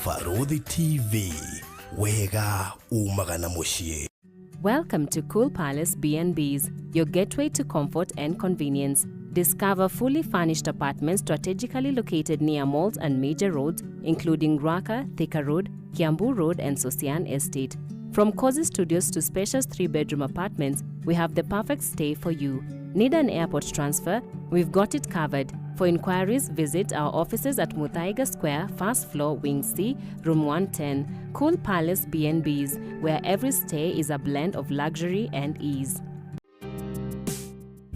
Faruthi TV, wega umagana mushie. Welcome to Cool Palace B&Bs, your gateway to comfort and convenience. Discover fully furnished apartments strategically located near malls and major roads, including Ruaka, Thika Road, Kiambu Road, and Sosian Estate. From cozy studios to spacious 3-bedroom apartments, we have the perfect stay for you. Need an airport transfer? We've got it covered. For inquiries, visit our offices at Muthaiga Square, first floor, Wing C, room 110. Cool Palace B&Bs, where every stay is a blend of luxury and ease.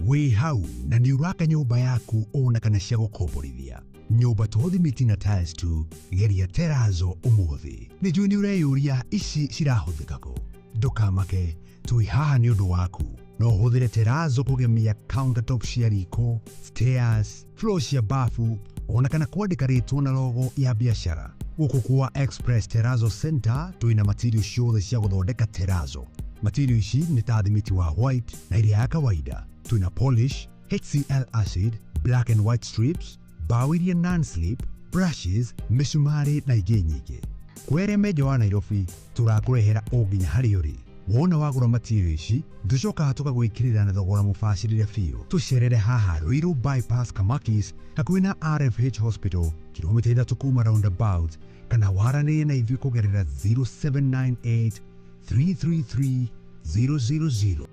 Wĩ hau na nĩ ũraka nyũmba yaku ona kana cia gũkomborithia. Nyũmba tũthimĩti na tiles tu, geria Terrazzo ũmũthĩ. Nĩnjũĩ nĩ ũreyũria ici cirahũthĩka kũ. Ndũkamake, tũĩ haha nĩ ũndũ waku. No ũhũthĩre Terrazzo kũgemia countertop cia riko, stairs, floor cia bafu, ona kana kwandĩka rĩtwa na logo ya biashara. Gũkũ kwa Express Terrazzo Center, twĩna material ciothe cia gũthondeka Terrazzo. Material ici nĩ ta thimiti wa white na iria ya kawaida. Twina polish, HCl acid, black and white strips, bao iria non-slip, brushes, misumari na ingĩ nyingĩ. Kwere meja wa Nairobi, tũrakũrehera o nginya harĩa ũrĩ. Wona wagũra material ici, tũcokaga tũgagwĩkĩrĩra na thogora mũbacĩrĩre biũ. Tũcerere haha Ruiru bypass Kamakis, hakuhĩ na RFH Hospital, kilomita 3 kuma roundabout, kana waranĩrie na ithuĩ kũgerera 0798 333 000.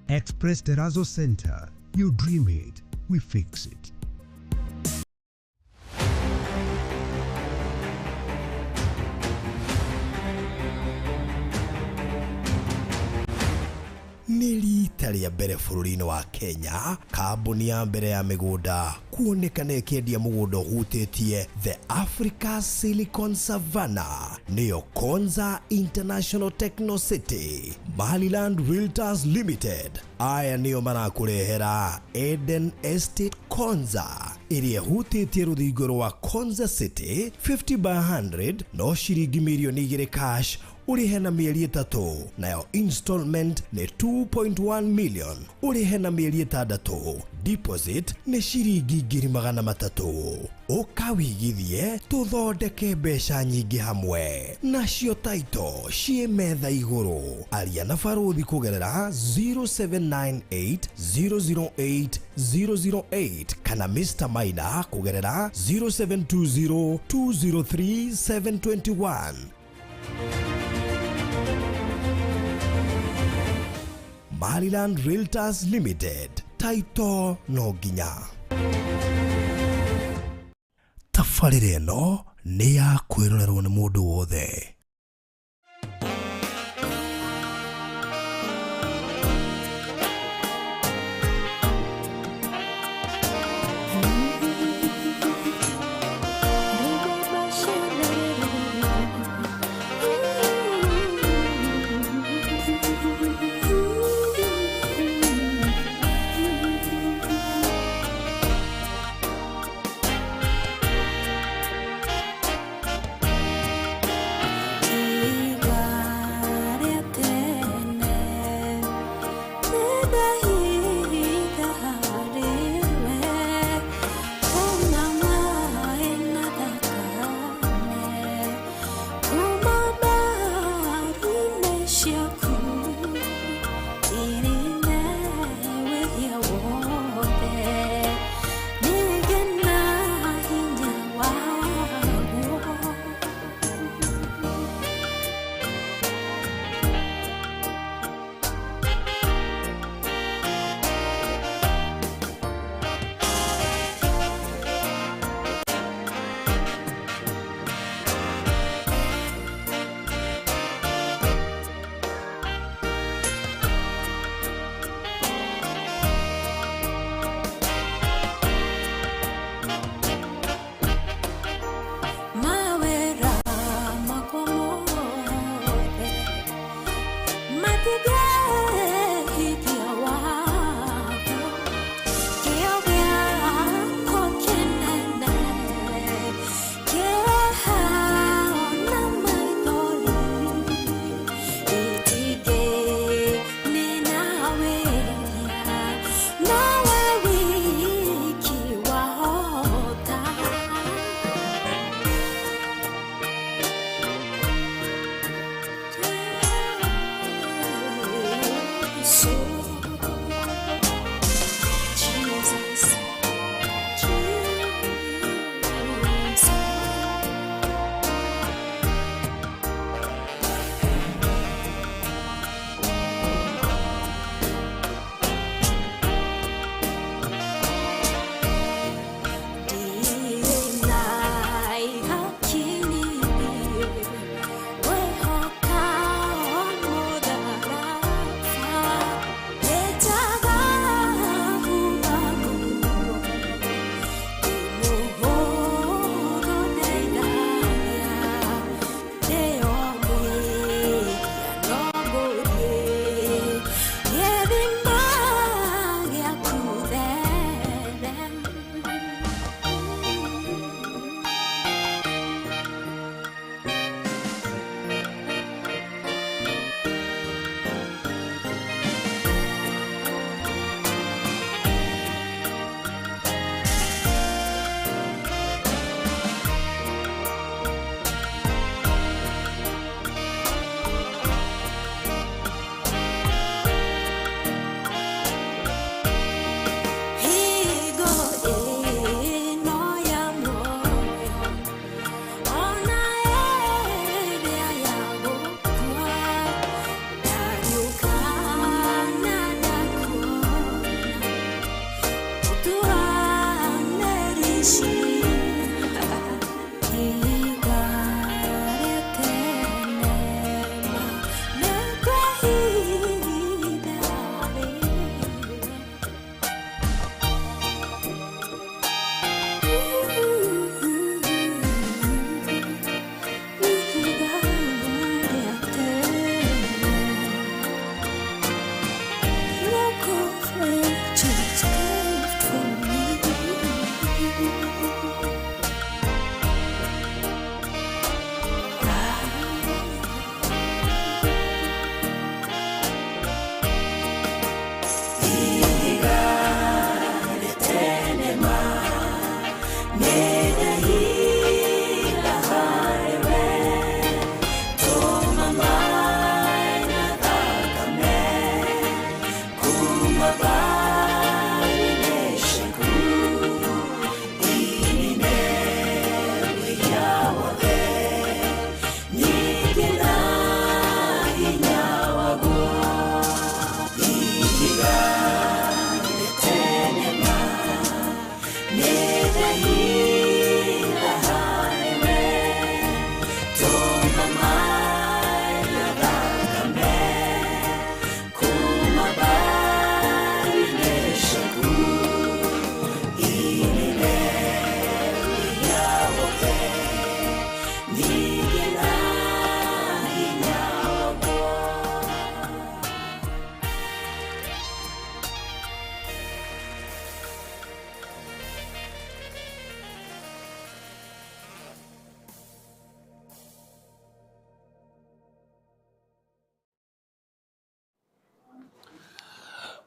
Express Terrazzo Center. You dream it, we fix it. Nĩ rita rĩa mbere bũrũri-inĩ wa Kenya, kambuni ya mbere ya mĩgũnda kuonekana ĩkĩendia mũgũnda ũhutĩtie the Africa Silicon Savannah, nĩyo Konza International Techno City. Maliland Realtors Limited aya nĩo marakũrehera Eden Estate Konza, ĩrĩa ĩhutĩtie rũthingo rwa Konza City 50 by 100 no ciringi mirioni 2 cash urihe na mieri 3, nayo installment ni 2.1 million urihe na mieri 6. Deposit ni ciringi 300,000. Ukawigithie tuthondeke mbeca nyingĩ hamwe. Nacio taito cie metha igũrũ. Aria na Faruthi kũgerera 0798 008 008 kana Mr. Maina kũgerera 0720 203 721. Maliland Realtors Limited, taito no nginya. Tafarĩra ĩno nĩ ya kwĩrorerwo nĩ mũndũ wothe.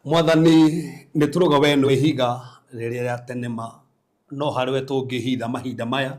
Mwathani nituruga we no ihiga riria ya tenema no harwe tungihitha mahinda maya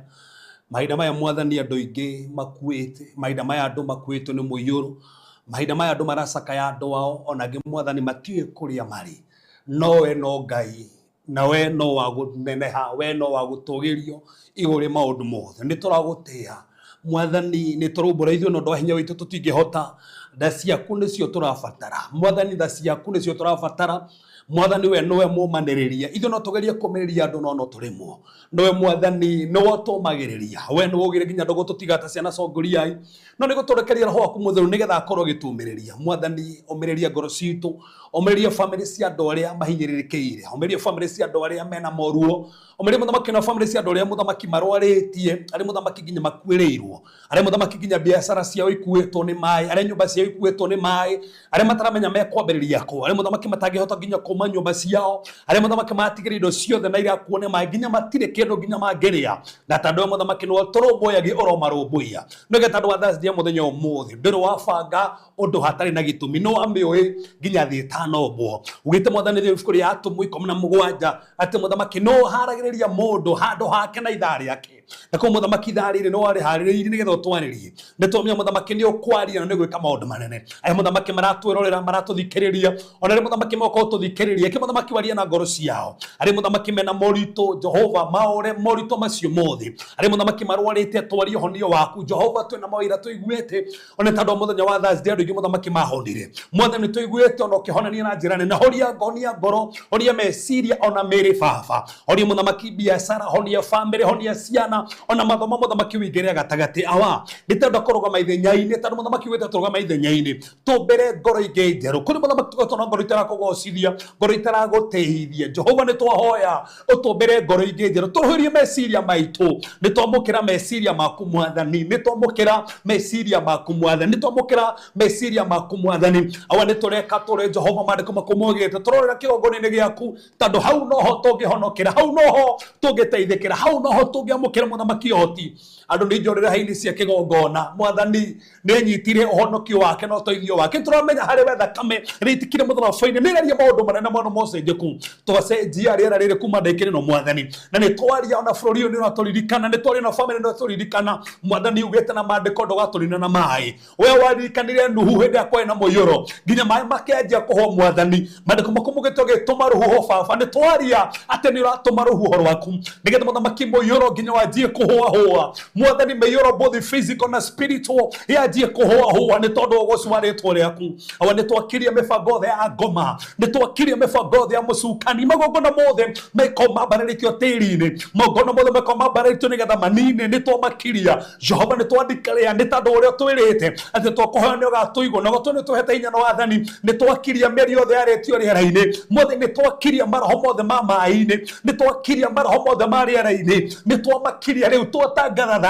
Mwathani andu ingi makuite mahinda maya andu makuitwo ni muiyuru mahinda maya andu maracakaya andu ao onangi Mwathani matiwe kuria mari no we no Ngai na we no wa guneneha we no wa gutugirio iguri maundu mothe nituragutia Mwathani niturumbura ithuĩ no ndo hinya witu tutingihota tha ciaku nicio turabatara Mwathani tha ciaku nicio turabatara Mwathani we nowe mumaniriria ithuĩ no tugerie kumiriria andu no turimwo nowe Mwathani no tumagiriria we no ugire nginya ndogo tutigata ciana congoriai no ni guturekeria roho waku mutheru nigetha akorwo gitumiriria Mwathani umiriria ngoro citu umiriria family cia andu aria mahinyiririkiire umiriria family cia andu aria mena moruo umiriria muthamaki na family cia andu aria muthamaki marwaritie ari muthamaki nginya makuirirwo ari muthamaki nginya biashara ciao ikuitwo ni mai ari nyumba ciao ikuitwo ni mai ari mataramenya mekwambiriria ko ari muthamaki matangihota nginya kuma nyumba ciao ari muthamaki matigire indo ciothe na iria kuone mai nginya matire kindu nginya mangeria na tandu muthamaki no turumboyagi oro marumbuia nige tandu wa Thursday muthenya umuthi ndiru wabanga undu hatari na gitumi no amioi nginya thi tano bo ugite Mwathani thi fikuri atumu 17 ati muthamaki no haragiriria mundu handu hake na ithari yake na ko muthamaki ithari no ari haririire nigetha twanirie nitumya muthamaki ni ukwaria na gwika maundu manene ai muthamaki maratwirorera maratuthikiriria onare muthamaki moko tuthikiriria ki muthamaki waria na ngoro ciao ari muthamaki mena morito Jehova maore morito macio mothi ari muthamaki marwarite twari honio waku Jehova twina mawira tuiguite one tandu muthenya wa Thursday andu muthamaki mahonire Mwathani tuiguite ono kihonania na njira nene horia ngoro horia meciria ona mere baba horia muthamaki biashara horia family horia ciana ona mathomo muthamaki wingire gatagati awa nitenda kuruga maithenya-ini tandu muthamaki wite turuga maithenya-ini tumbere ngoro ingi njeru kuri muthamaki tugotona ngoro itara kugocithia ngoro itara gutehithia Jehova ni twahoya utumbere ngoro ingi njeru turuhirie meciria maitu ni twamukira meciria maku Mwathani ni twamukira meciria maku Mwathani ni twamukira meciria maku Mwathani awa ni tureka turi Jehova mandiko makumogete turorera kigongoni-ini giaku tandu hau noho tungihonokera hau noho tungiteithikira hau noho tungiamukira muthamaki oti andu ni njorera haini cia kigongona Mwathani ni nyitire uhonokio wake no toithio wake turamenya hari we thakame ritikire mutharabaini ni raria maundu manene mono mocenjeku twacenjia riera riri kuma ndaikire no Mwathani na ni twaria ona bururi uyu ni raturirikana ni twaria na family ni raturirikana Mwathani ugete na mandiko ndogaturina na mai we waririkanire Nuhu hindi akwa na muyuro nginya mai makenjia kuho Mwathani mandiko makumugete gituma ruhuho baba ni twaria ati ni uratuma ruhuho rwaku nigetha muthamaki muyuro nginya wajie kuhoa Mwathani meyuro both physical na spiritual yajie kuhoa ni tondu ugoci wa ritwa riaku awa ni twakiria mibango ya ngoma ni twakiria mibango ya mucukani magongona mothe mekoma bararikio tiri-ini magongona mothe mekoma bararikio nigetha manine ni twamakiria Jehova ni twandikaria ni tandu uria twirite ati twakuhoya ni ugatuigwo na gotwe ni tuhete hinya na wathani ni twakiria meri yothe yaretio riera-ini mothe ni twakiria maroho mothe ma mai-ini ni twakiria maroho mothe ma riera-ini ni twamakiria riu twatangatha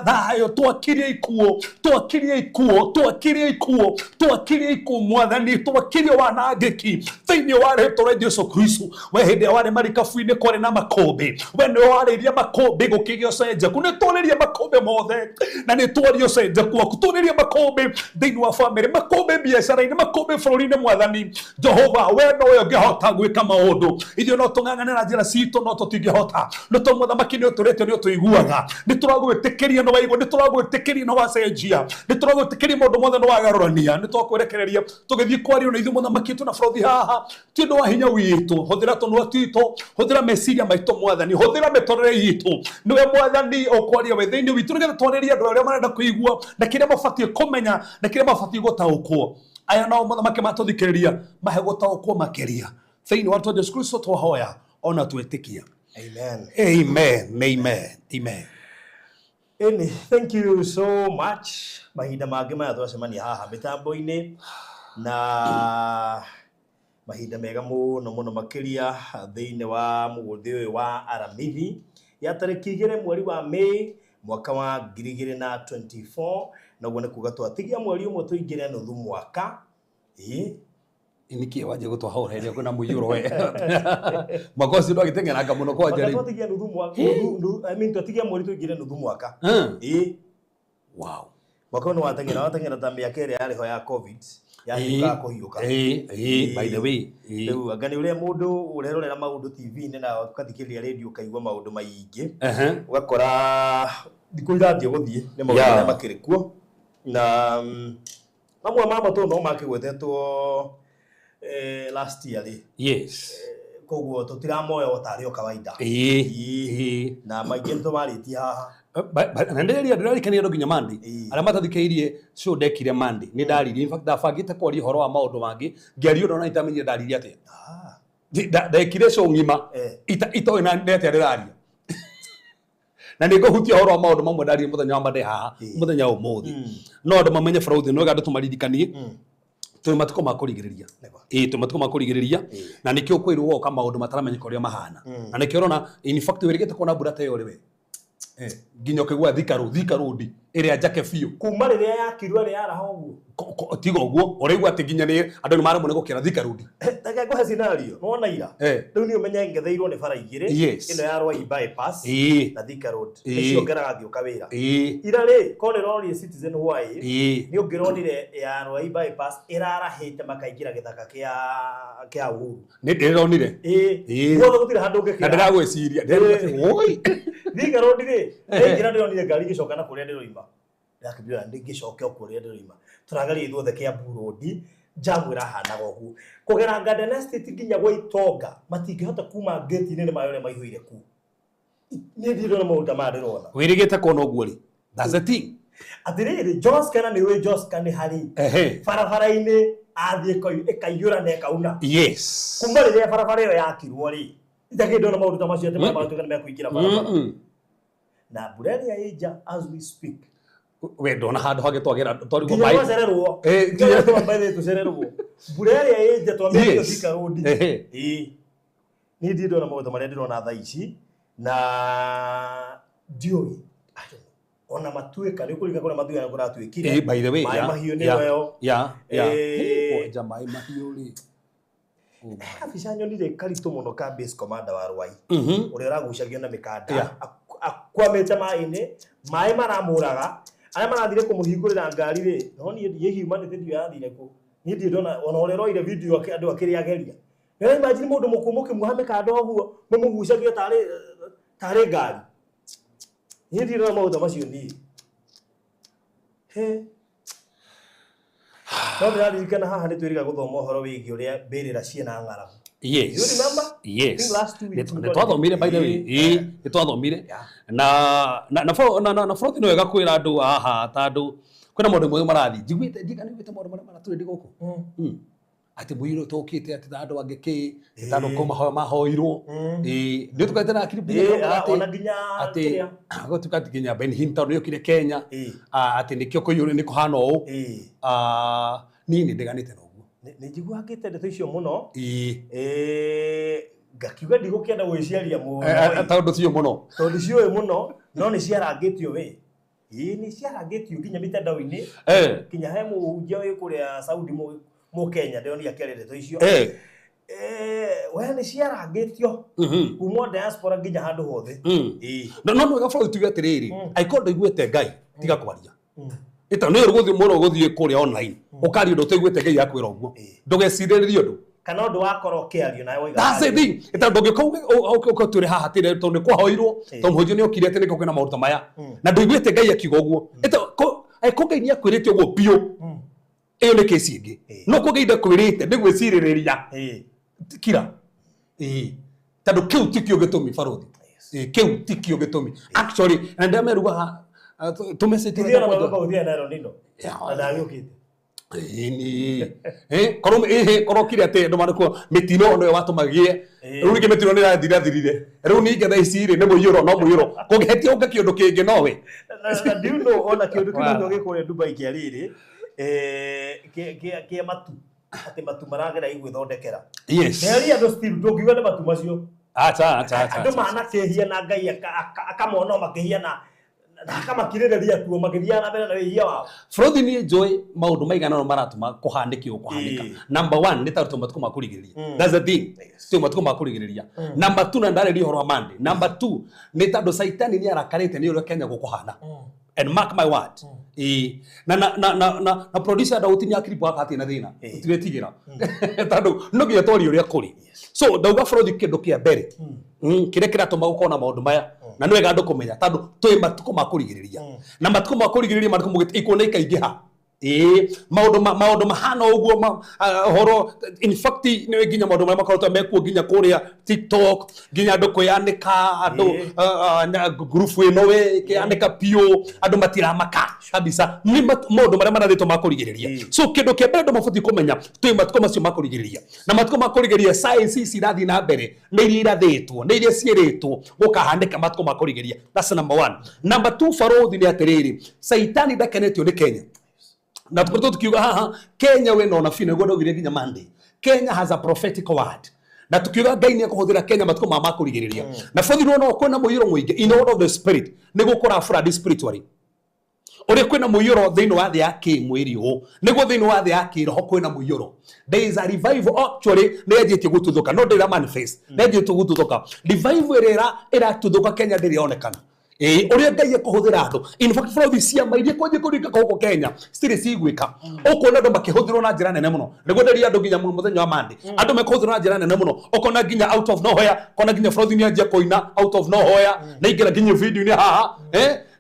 thayo twakiria ikuo Mwathani twakiria wanangiki thiini wa ritwa ria Jesu Kristo we hindi wari marikabu-ini kwari na makombe we ni wariria makombe gukigia ucenjeku ni twariria makombe mothe na ni twaria ucenjeku waku twariria makombe thiini wa family makombe biashara-ini makombe bururi-ini Mwathani Jehova we no we ungihota gwika maundu ithuĩ no tung'ang'ane na njĩra citũ no tutingihota no to muthamaki ni uturete ni utuiguaga ni turagwitikiria no waigua ni turagwitikiria no wacenjia ni turagwitikiria maundu mothe no wagarũrania ni twakwerekereria tugithii kwaria na ithuĩ muthamaki tu na bũrũri haha ti ũndũ wa hinya witũ hũthĩra tũnua twitũ hũthĩra meciria maitũ Mwathani hũthĩra mĩtũrĩre itũ niwe Mwathani ũkwaria we thĩinĩ witũ nigetha twarĩrie andũ arĩa marenda kũigua na kĩrĩa mabatiĩ kũmenya na kĩrĩa mabatiĩ gũtaũkwo aya nao muthamaki matũthikĩrĩria mahe gũtaũkwo makĩria thĩinĩ wa Jesũ Kristo twahoya ona twĩtĩkia amen. Eni, thank you so much. Mahinda mangĩ maya twacemania haha mitambo-ini na mahinda mega mũno makĩria thĩinĩ wa mũgũnda ũyũ wa Aramithi ya tarĩki 2 mweri wa Mei mwaka wa 2024 na ũguo nĩ kuga twatigia mweri ũmwe tũingĩre nuthu mwaka Niki waje gutwahora ile kuna muyuro we makosi ndo agitengeranga muno kwa jari twatigia nuthu mwaka twatigia mweri tũingĩre nuthu mwaka wow mwaka no watengera ta mĩaka ĩrĩa yarĩ ho ya COVID ya kuhiuka by the way rĩu anga nĩ ũrĩa mũndũ ũrerorera maũndũ TV-inĩ na ũkathikĩrĩria radio ukaigua maũndũ maingĩ ũgakora thikũ irathiĩ gũthiĩ nĩ maũndũ marĩa makĩrĩ kuo na mamwe ma mato no makĩgwetetwo last year yes koguo tutiramoya otarĩ o kawaida na maingĩ tũmarĩtie haha na ndirarikania ndo nginya Monday arĩa matathikĩirie show ndekire Monday nĩ ndaririe in fact ndabangĩte kwaria ũhoro wa maũndũ mangĩ ngĩario ndo na itamenyire ndaririe atĩa ndekire show ngima itoĩ na nete ndĩraria na nĩ ngũhutia ũhoro wa maũndũ mamwe ndaririe mũthenya wa Monday haha mũthenya ũmũthĩ no andũ mamenye fraud no gandũ tũmaririkanie tũ matuko makũrigĩrĩria tũ matuko makũrigĩrĩria na nĩkĩo kwĩrwo oka maũndũ mataramenyeka ũrĩa mahana na nĩkĩo ũrona in fact wĩrĩgĩte kuona mbura ta ĩyo rĩwe nginya ũkĩgwa Thika Road ĩrĩa njake biũ kuma rĩrĩa yakirwo rĩ yaraha ũguo tiga ũguo ũrĩigua atĩ nginya nĩ andũ nĩ maremwo nĩ gũkĩra Thika Road ndaka ngũhe scenario nona ira rĩu nĩ ũmenye ngetheirwo nĩ bara igĩrĩ ĩno ya Rwai bypass na Thika Road nĩcio ngeraga ngĩũka wĩra ira rĩ ko nĩ ronire Citizen Hawaii nĩ ũngĩronire ya Rwai bypass ĩrarahĩte makaingĩra gĩthaka kĩa Uhuru nĩ ndĩronire guothe gũtirĩ handũ ũngĩkĩra na ndĩragwĩciria oi Thika Road rĩ ngira ndĩronire ngari gĩcoka na kũrĩa ndĩroima ndakĩbira ndĩgĩcoke kũrĩa ndĩroima tũrageria ithuothe Kiambu Road jamu ĩrahanaga ũguo kũgera Garden Estate nginya gwa Itonga matingĩhota kuma gate-inĩ nĩ mayore maihũire ku nĩ ndĩrona maũndũ ma ndĩrona wĩrĩgĩte kuona ũguo rĩ that's the thing atĩrĩrĩ Joska nĩ wĩ Joska nĩ harĩ barabara-inĩ athiĩ ĩkaiyũra na ĩkauna yes kuma rĩrĩa barabara ĩyo yakirwo rĩ itakĩndona maũndũ ta macio atĩ matuĩka nĩ mekũingĩra barabara na mbura ĩrĩa ĩnja as we speak we ndona handũ hangĩ twagĩra twarigwo maĩ twacererwo tũcererwo mbura ĩrĩa ĩnja twamĩte Thika Road nĩ ndĩrona maũndũ marĩa ndĩrona thaa ici na ndiũĩ ona matuĩka nĩ kũringa kũrĩa matuĩka kũratuĩkire by the way maĩ mahiũ nĩyo ja maĩ mahiũ rĩ Afisa nyonire karitũ mũno ka base commander wa Rwai ũrĩa ũragucagio na mĩkanda akwamĩte maĩ-inĩ maĩ maramũraga arĩa marathire kũmũhingũrĩra ngari rĩ no niĩ humanity ndio yathire kũ niĩ ndiĩ ndona ona ũrĩa roire video andũ akĩrĩ ageria nĩ imagine mũndũ mũkũmũkĩ mũha mĩkanda ũguo mũmũgucagia tarĩ ngari niĩ ndiĩ ndona maũndũ macio niĩ no ndĩraririkana haha nĩ twĩriga gũthoma ũhoro wĩgiĩ ũrĩa mbĩrĩra ciĩna ng'aragu yes you remember yes nĩ twathomire by the way nĩ twathomire na fraud no wega kwĩra andũ haha ta andũ kwĩna maũndũ mothe marathi njiguĩte njiganĩte maũndũ marĩa maratũrĩ gũkũ atĩ mũiro tũkĩte atĩ andũ angĩ tandũ ko mahoirwo nĩ tukaite na akiri ona nginya atĩ gũtuka atĩ nginya Ben Hinton yokire Kenya atĩ nĩkĩo kũiyũrĩ nĩ kũhana ũũ niĩ nĩ ndĩganĩte na ũguo nĩ njiguagĩte ndeto icio mũno ngakiuga ndigũkĩenda gwĩciaria mũno tondũ cio mũno tondũ ciũĩ mũno no nĩ ciarangĩtio we nĩ ciarangĩtio nginya mĩtandao-inĩ nginya he mũhunjia wĩ kũrĩa Saudi Kenya ndĩronia kĩarĩ ndeto icio we nĩ ciarangĩtio kuma diaspora nginya handũ hothe no wega bũrũri tuge atĩrĩrĩ angĩkorwo ndũiguĩte Ngai tiga kwaria ĩta nĩ ũrĩ gũthiĩ kũrĩa online ũkaria ũndũ ũtaiguĩte Ngai akwĩra ũguo ndũgecirĩrĩrie ũndũ kana ũndũ wakorwo ũkĩario nawe woiga that's the thing ĩta ndũngĩkorwo tũrĩ haha atĩrĩ tondũ nĩ kwahoirwo tondũ mũhunjia nĩ okire atĩ nĩkĩo kwĩna maũndũ maya na ndũiguĩte Ngai akiuga ũguo ĩta angĩkorwo Ngai nĩ akwĩrĩte ũguo biũ ĩyo nĩ kesi ĩngĩ no ko Ngai ndakwĩrĩte nĩ gwĩcirĩrĩria kira tondũ kĩu tikĩo gĩtũmi barũthi kĩu tikĩo gĩtũmi actually na ndameruga tumesete ndio na gũthia na Ronaldo ndagĩũkĩte korwo kire atĩ andũ marĩkuo mĩtino no watũmagie rĩu ningĩ mĩtino nĩ ĩrathirathirire rĩu ningĩ thaa ici rĩ nĩ mũiyũro no mũiyũro kũngĩhetia ũnge kĩũndũ kĩngĩ nowe na ndiuno ona kĩũndũ kĩu gĩkũrĩa Dubai kĩa rĩrĩ kĩa matu atĩ matu maragera igwĩthondekera nĩ andũ still ndũngiuga nĩ matu macio andũ manakĩhia na Ngai akamona makĩhia na akamakirĩrĩria tuo magĩthiaga na mbere na wĩhia wao bũrũri niĩ njũĩ maũndũ maigana no maratũma kũhanĩka number 1 nĩ tarutwo matuko ma kũrigĩrĩria that's the thing tio matuko ma kũrigĩrĩria number 2 na ndarĩria ũhoro wa Monday number 2 nĩ tondũ Saitani nĩ arakarĩte nĩ ũrĩa Kenya gũkũhana and mark my word na producer Dauti ni akiripo akati na thina tigetigira tando no gya tori uria kuri so dauga bũrũri kindu kia mbere kire kiratuma gukona maundu maya na nĩ wega andũ kũmenya tondũ twĩ matuko ma kũrigĩrĩria na matuko ma kũrigĩrĩria matuko mugite ikuona ikaingĩha maundu mahana uguo horo in fact ni nginya maundu marĩa makoretwo mekuo nginya kuria TikTok nginya andu kuyanika andu group ino we kiyanika pio andu matiramaka kabisa ni maundu marĩa marathitwo ma kũrigĩrĩria so kindu kia mbere andu mabuti kumenya twĩ matuko macio ma kũrigĩrĩria na matuko ma kũrigĩrĩria science ici irathi na mbere nĩ iria irathĩtwo nĩ iria ciĩrĩtwo gukahandĩka matuko ma kũrigĩrĩria that's number 1 number 2 Farothi ni atiriri saitani ndakenetio ni Kenya na tukoretwo tukiuga haha Kenya we no fine godo gire nginya Monday Kenya has a prophetic word na tukiuga Ngai ni akuhuthira Kenya matuko ma makũrigĩrĩria na bũrũri no kwena mũiyũro mũingĩ in order of the spirit ni gukora flood spiritually uri kwena mũiyũro thĩinĩ wa thĩ ya kĩmwĩrĩ nĩguo thĩinĩ wa thĩ ya kĩroho kwena mũiyũro there is a revival actually ni yajitie gututhuka no ndĩra manifest ni yajitie gututhuka revival ĩratuthuka Kenya ndĩrionekana uria Ngai akuhuthira andu in fact bũrũri ciama iria kwanje kũringa huko Kenya stiri cigwika ukona andu makihuthirwo na njĩra nene mũno nĩguo nderia andu nginya mũthenya wa Monday andu makuhuthirwo na njĩra nene mũno ukona nginya out of nowhere kona nginya bũrũri ni anjia koina out of nowhere na ingĩra nginya video ni haha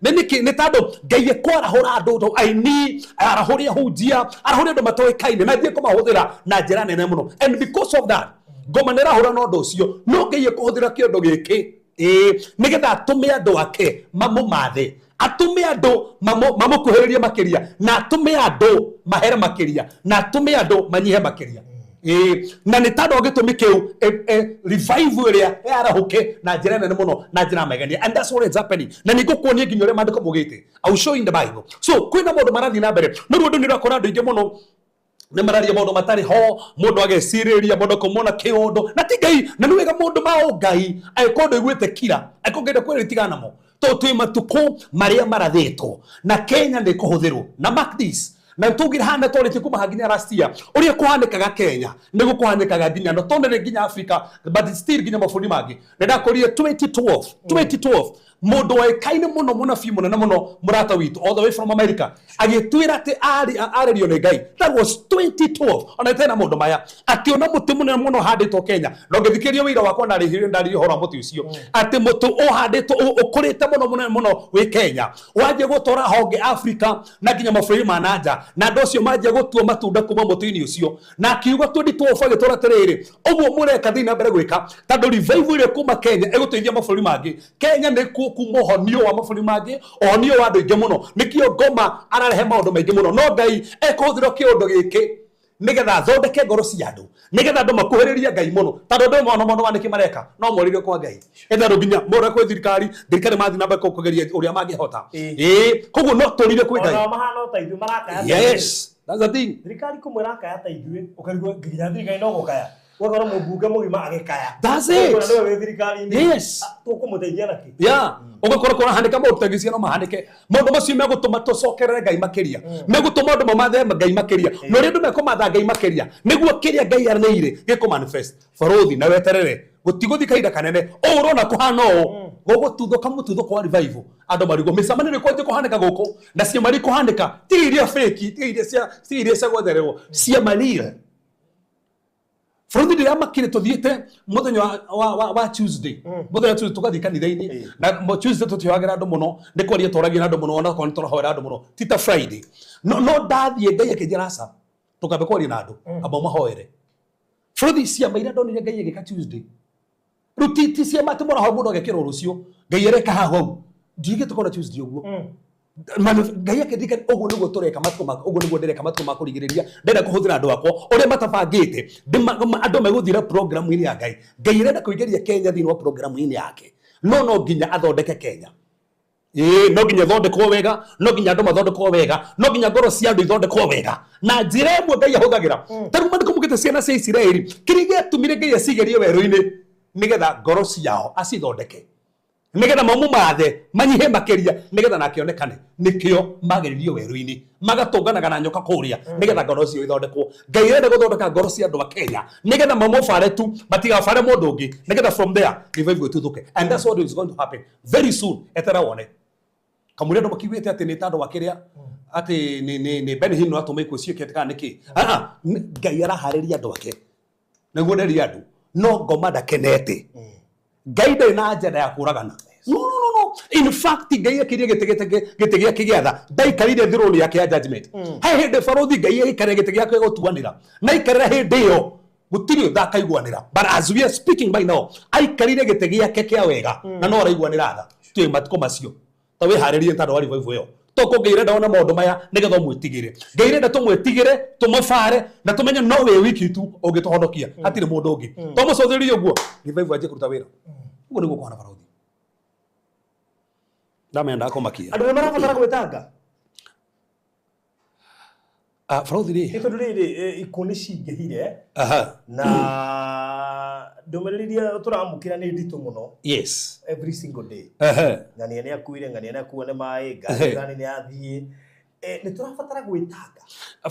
nĩ tondũ Ngai ekwarahũra andũ aini arahũria hunjia arahũria andũ matoĩkaine na ngiye kũmahũthĩra na njĩra nene mũno and because of that ngoma nĩ rahũra na ũndũ ũcio no Ngai ekũhũthĩra kĩondo gĩkĩ nigetha atume andu ake mamumathe atume andu mamukuhĩrĩrie makiria na atume andu mahere makiria na atume andu manyihe makiria na nĩ tondũ gĩtũmi kĩu revival ĩrĩa yarahuke na njĩra nene mũno na njĩra megania and that's what is happening na nĩngũkuonia nginya ũrĩa maandĩko mugĩte I will show in the Bible so kwĩna maũndũ marathiĩ na mbere no rĩu andũ nĩ ũrakora andũ aingĩ mũno nĩ mararia maũndũ matarĩ ho mũndũ agecirĩria mũndũ kũmona kĩũndũ na ti Ngai na nĩ wega mũndũ ma Ngai agĩkorwo igwĩte kira agĩkorwo kwĩrĩtigana namo tondũ twĩ matuko marĩa marathĩtwo na Kenya nĩ kũhũthĩrwo na mark this na tugire hana twarĩtie kuma nginya last year ũrĩa kũhanĩkaga Kenya nĩ gũkũhanĩkaga nginya no tonere nginya Africa but still nginya mabũrũri mangĩ nĩ ndakorire 2012 mũndũ waikaine mũno mũnabii mũnene mũno mũrata witũ all the way from America agĩtwĩra atĩ arĩrio nĩ Ngai that was 2012 ona tena mũndũ maya akĩona mũtĩ mũnene mũno handĩtwo Kenya no ngĩthikĩria wĩra wakwa ndarĩhire hora mũtĩ ũcio atĩ mũtĩ ũhandĩtwo ũkũrĩte mũno mũnene mũno wĩ Kenya wanjie gũtwara honge Africa na nginya mabũrũri ma nanja na andũ acio manjie gũtua matunda kuma mũtĩ-inĩ ũcio na akiuga 2012 agĩtwara atĩrĩrĩ ũguo mũreka thiĩ na mbere gwĩka tondũ revival ĩrĩa kuma Kenya ĩgũteithia mabũrũri mangĩ Kenya nĩ kumohonio wa mabũrũri mangĩ ohonio wa andũ aingĩ mũno nĩkĩo ngoma ararehe maũndũ maingĩ mũno no Ngai ekũhũthĩra kĩũndũ gĩkĩ nigetha thondeke ngoro cia andũ nigetha andũ makuhĩrĩrie Ngai mũno tondũ ndĩ maũndũ wanĩkĩ mareka no moririo kwa Ngai etha nginya mũra kwĩ thirikari mathi namba kũgeria ũrĩa mangĩhota koguo no tũrire kwĩ Ngai mahana ta ithuĩ marakaya yes that's the thing thirikari kũmwĩra kaya ta ithuĩ ũkarigwo nginya thirikari no gũkaya wagora mũmbunge mũgima agĩkaya that's it yes tũkũmũteithia naki yeah ugakora kora handika maũndũ ta gĩciano mahandĩke maũndũ macio megũtũma tũcokerere Ngai makĩria megũtũma andũ mamathe Ngai makĩria no rĩndũ mekũmatha Ngai makĩria nĩguo kĩrĩa Ngai aranĩire gĩkũ manifest Farothi na weterere gũtigũthi kahinda kanene ũrona kũhana ũũ gũgũtuthũka mũtuthũko wa revival andũ marigwo mĩcemanio nĩ kwanje kũhanĩka gũkũ na ciama nĩ kũhanĩka ti iria fake ti iria cia gwethererwo ciama real Farothi ndĩrĩa makire tuthiĩte mũthenya wa Tuesday mũthenya Tuesday tugathii kanitha-inĩ na Tuesday tutiohagĩra andũ mũno nĩ kwaria tũragia na andũ mũno ona kwa tũrahoera andũ mũno tita Friday no ndathiĩ Ngai akĩnjĩra aca tũkambe kwaria na andũ amba mahoere Farothi ciama iria ndonire Ngai agĩka Tuesday rĩu ti ciama atĩ mũraho mũndũ agekĩra rũciũ Ngai areka haha hau ndigĩ tũkona Tuesday ũguo Ngai akĩndika ũguo nĩguo tũreka matuko mako ũguo nĩguo ndereka matuko ma kũrigĩrĩria ndenda kũhũthĩra andũ akwa ũrĩa matabangĩte andũ megũthira programu-inĩ ya Ngai Ngai arenda kũingĩria Kenya thĩinĩ wa programu-inĩ yake no nginya athondeke Kenya no nginya thondekwo wega no nginya andũ mathondekwo wega no nginya ngoro cia andũ ithondekwo wega na njĩra ĩmwe Ngai ahũthagĩra tarĩu maandĩko mugĩte ciana cia Isiraeli kĩrĩa gĩatũmire Ngai acigerie werũ-inĩ nĩgetha ngoro ciao acithondeke nigetha mamumathe manyihe makiria nigetha nake onekane nikio mageririo werũ-inĩ magatũnganaga na nyoka kũrĩa nigetha ngoro cio ithondekwo Ngai arenda gũthondeka ngoro cia andũ a Kenya nigetha mamũbare tu matigabare mũndũ ũngĩ nigetha from there revival ĩtuthũke and that's what is going to happen very soon etera wone kamuri ndo makiwete ati ni tando wakiria ati ni Ben Hino atumikwo ciekete kana niki Ngai arahariria andu ake naguo nderi andu no ngoma ndakenete Ngai ndari na njenda ya kuragana no in fact Ngai akirie gite gia kigiatha ndaikarire throne yake ya judgment he hindi barothi Ngai aikarire gite giake gutuanira na ikarira hindi yo gutiri ndakaiguanira but as we are speaking by now aikarire gite giake kia wega na no araiguanira tha tue matiko macio ta we haririe tando wari vaivu yo toko Ngai ndona maundu maya nigetha mwitigire Ngai renda tumwitigire tumufare na tumenye no we wiki tu ungituhonokia hatire mundu ungi to mucothiririe guo givaivu aje kuruta wira ugo niguo kwana barothi ndamenda akomakia andu marabatara gwetanga barothi ri ito riri ikuni cingihire na ndumiririria turamukira ni nditu muno yes every single day ngani ni akuire ngani ni akuone mai ngani ni athie ni turabatara gwetanga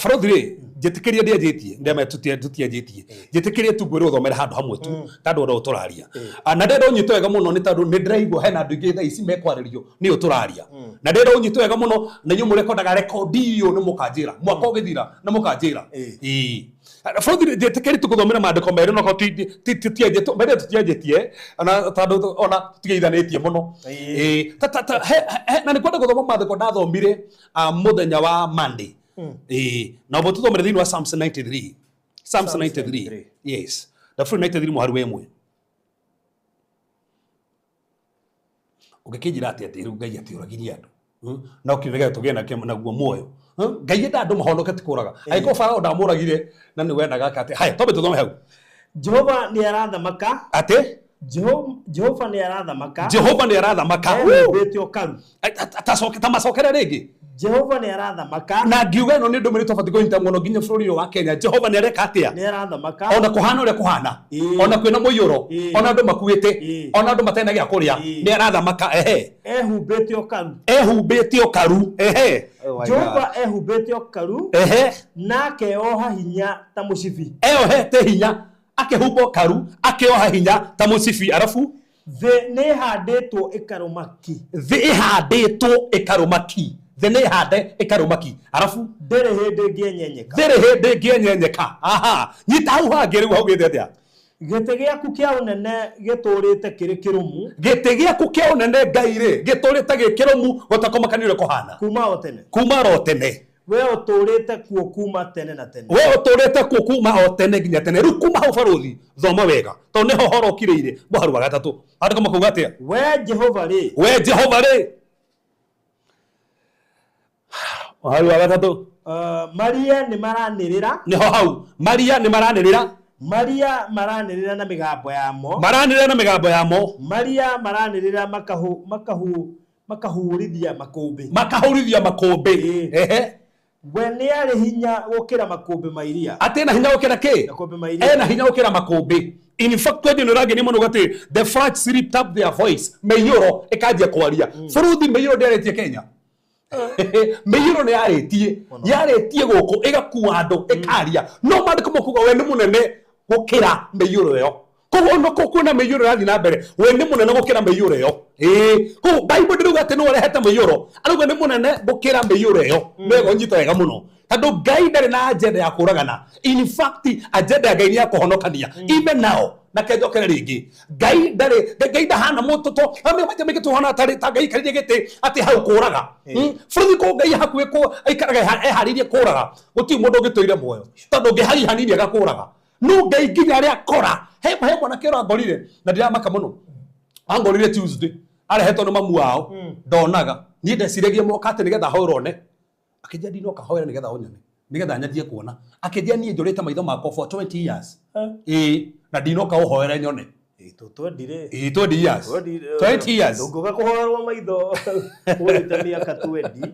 barothi ri njitikiria ndi ajitie ndema tutiajitie njitikiria tu gwira uthomera handu hamwe tu tandu ndo turaria na ndenda unyito wega muno ni tandu ni ndiraigua hena andu ingi tha ici mekwaririo ni uturaria na ndenda unyito wega muno na nyu murekordaga record iyo ni mukanjira mwaka ugithira na mukanjira barothi njitikiria tu guthomera maandiko meri no tutiajitie na tandu ona tutigeithanitie muno na ni kwenda guthoma maandiko ndathomire muthenya wa Monday na botu thomere thini wa Psalms 93 yes the free 93 muharu wemwe ukikijira ati ru Ngai ati uragiria andu na ukirega tugena na guo moyo Ngai enda andu mahonoke tikuraga aiko Farao ndamuragire na ni wendaga ati hai tobe tuthome hau Jehova ni arathamaka ati Jehova ni arathamaka betio karu tamasokera ringi Jehova ni arathamaka na ngiuga no ni ndumiri tofauti gointa muno nginya bururi wa Kenya Jehova ni areka atia ni arathamaka ona kuhana ure kuhana ona kwina muyuro ona andu makuite ona andu matena gia kuria ni arathamaka ehubetio karu Jehova ehubetio karu nake oha hinya ta mucibi te hinya akehumbo karu akeoha hinya ta mucibi arafu the ne handetwo ikarumaki thene hande ikarumaki arafu ndere hindi ngienyenyeka nyita hau hangi riu hau githete atia gite giaku kia unene giturite kiri kirumu gite giaku kia unene Ngai ri giturite gikirumu gotakomakanire kuhana kuma ro tene we uturite kuo kuma tene o tene nginya tene riu kuma hau barothi thoma wega to ne ho horokireire muharu wa gatatu andika makuga atia we Jehova ri muharu wa gatatu Maria ni maranirira niho hau Maria ni maranirira na migambo yamo Maria maranirira makahurithia makumbi we ni ari hinya gukira makumbi mairia atena hinya gukira ki ena hinya gukira makumbi in fact wewe ndio rage ni mono gati the facts ripped up their voice meyoro ikajia kwaria furuthi meyoro ndiaretie Kenya meyoro ni yaretie guku igakua andu ikaria no mandiko mukuga we ni munene gukira meyoro yo koguo no kuna meyoro rathi na mbere we ni munene gukira meyoro yo ko Bible ndiruga ati no rehete meyoro aruga ni munene gukira meyoro yo nego nyito wega muno tando Ngai ndari na agenda ya kuragana in fact agenda ya Ngai ni ya kuhonokania even now na kejokera ringi Ngai ndahana mutoto ame maje tuhana tari ta Ngai karire gite ati hau kuraga futhi ko Ngai hakwe ko aikaraga haririe kuraga guti mundu gitoire moyo tando Ngai hari hanini agakuraga no Ngai nginya ria kora he mwana kero ngorire na ndiramaka muno angorire Tuesday arehetwo no mamu wao ndonaga ni ndeciragia moka ati nigetha horone akijia ndino kahoera nigetha onyane nigetha nyajie kuona akijia nie njurite maitho makwa for 20 years na ndino ka uhoera nyone twendire 20 years nguga kuhoerwa maitho urite miaka 20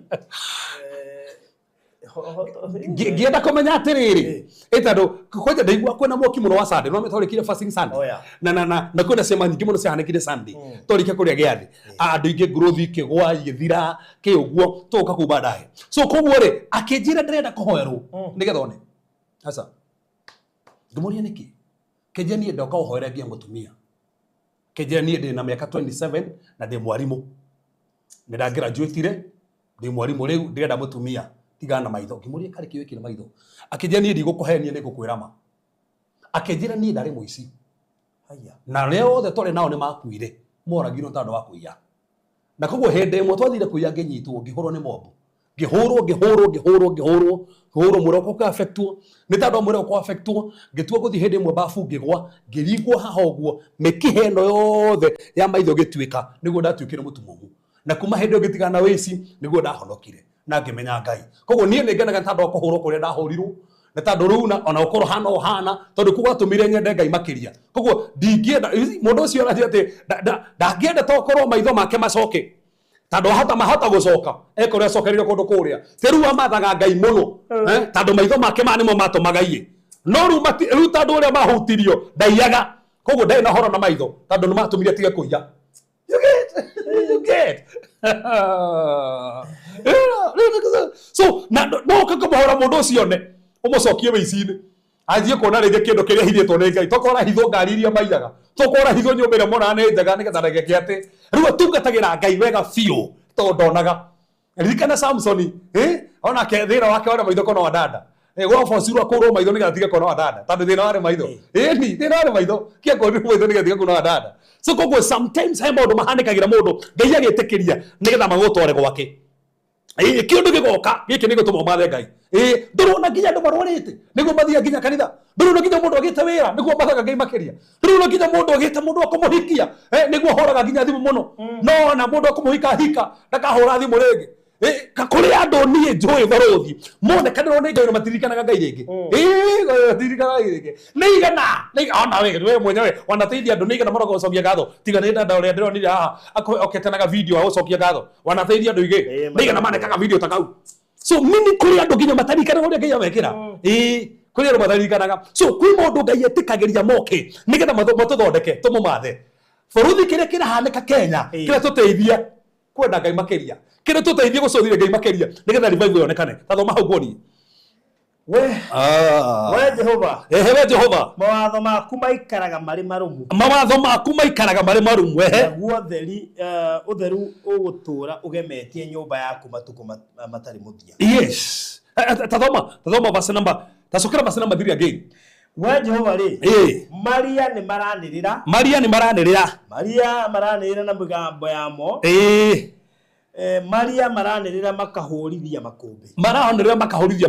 gienda kumenya atiriri etado kwenye ndaigua kwena moki muno wa Sunday no metorikire fasting Sunday na kwena sema nyingi muno cihanekire Sunday torike kuria giathi andu ingi growth kigwa igithira ki uguo tuka ku baadaye so koguo ri akijira ndirenda kuhoerwo nigetha one asa ndumuria niki kejeni ndoka uhoera gia mutumia kejeni ndi na miaka 27 na ndi mwarimu nda graduate ndi mwarimu riu ndirenda mutumia tigana na maitho ngimuria kari kiwe kina maitho akijia ni ndigũkũhenia nĩ ngũkwĩrama akijira ni ndarĩ mũici haya na leo othe tore nao nĩ makuire moragirwo tondũ wa kũiya na koguo hĩndĩ ĩmwe twathire kũiya ngĩnyitwo ngĩhũrwo nĩ mobu ngĩhũrwo mũroko ka affectwo nĩ tondũ mũroko kwa affectwo ngĩtua gũthiĩ hĩndĩ ĩmwe bafu ngĩgwa ngĩringwo haha ũguo mĩkihe ĩno yothe ya maitho gĩtuĩka nĩguo ndatuĩkire mũtumumu na kuma hĩndĩ ĩyo ngĩtigana na wĩci nĩguo ndahonokire na ngĩmenya Ngai koguo niĩ nĩ ngenaga tondũ wa kũhũrwo kũrĩa ndahũrirwo na tondũ rĩu ona ũkorwo hana ũhana tondũ kũgatũmire nyende Ngai makĩria koguo ndingĩenda mũndũ ũcio arathi atĩ ndangĩenda ta ũkorwo maitho make macoke tondũ mahota gũcoka ekore acokereire kũndũ kũrĩa rĩu amathaga Ngai mũno tondũ maitho make nĩmo matũmaga iye no rĩu tondũ ũrĩa mahutirio ndaiyaga koguo ndarĩ na horo na maitho tondũ nĩ matũmire tige kũiya you get so no kakamũhora mũndũ ũcio ne ũmũcokie wĩici-inĩ athiĩ kuona rĩngĩ kĩndũ kĩrĩa hithĩtwo nĩ Ngai tokora hithwo ngari iria maiyaga tokora hithwo nyũmba ĩrĩa mona nĩ njega nĩgetha ndageke atĩ rĩu atungatagĩra Ngai wega biũ tondũ ndonaga ririkana Samson ona thĩna wake wona maitho kona wa dada gwabocirwo akũrwo maitho nĩgetha atige kona wa dada tondũ thĩna warĩ maitho ni thĩna warĩ maitho kĩakũrwo maitho nĩgetha atige kona wa dada so koguo sometimes he maũndũ mahanĩkagĩra mũndũ Ngai agĩtĩkĩria nĩgetha magũtware gwake kĩndũ gĩgoka gĩkĩ nĩ gũtũma mathe Ngai ndũrona nginya andũ marwarĩte nĩguo mathiĩ nginya kanitha ndũrona nginya mũndũ agĩte wĩra nĩguo mathaga Ngai makĩria ndũrona nginya mũndũ agĩte mũndũ akũmũhikia nĩguo horaga nginya thimũ mũno no na mũndũ akũmũhika hika ndakahũra thimũ rĩngĩ kũrĩ andũ niĩ njũĩ barothi monekanĩrwo nĩ Ngai na matirikanaga Ngai rĩngĩ matirikanaga Ngai rĩngĩ nĩigana ona we mwenyewe wanateithia andũ nĩigana morogo gũcokia ngatho tiga nĩ dada ũrĩa ndĩronire haha oketanaga video wa gũcokia ngatho wanateithia andũ igĩ nĩigana manekaga video ta kau so mimi kũrĩ andũ nginya matarikanaga ũrĩa Ngai amekĩra kũrĩ andũ matarikanaga so kwĩ mũndũ Ngai etĩkagĩria moke nĩgetha matũthondeke tũmũmathe bũrũri kĩrĩa kĩrahanĩka Kenya kĩrĩa tũteithia kwenda Ngai makĩria kĩrĩa tũteithie gũcothire Ngai makĩria nĩgetha revival yonekane tathoma hau guoni we Jehova we Jehova mawatho maku maikaraga marĩ marũmu naguo ũtheru ũgũtũra ũgemetie nyũmba yaku matukũ matarĩ mũthia yes tathoma verse number tacokera verse number 3 again we Jehova Maria nĩ maranĩrĩra na mĩgambo yamo Maria maranĩrĩra makahũrithia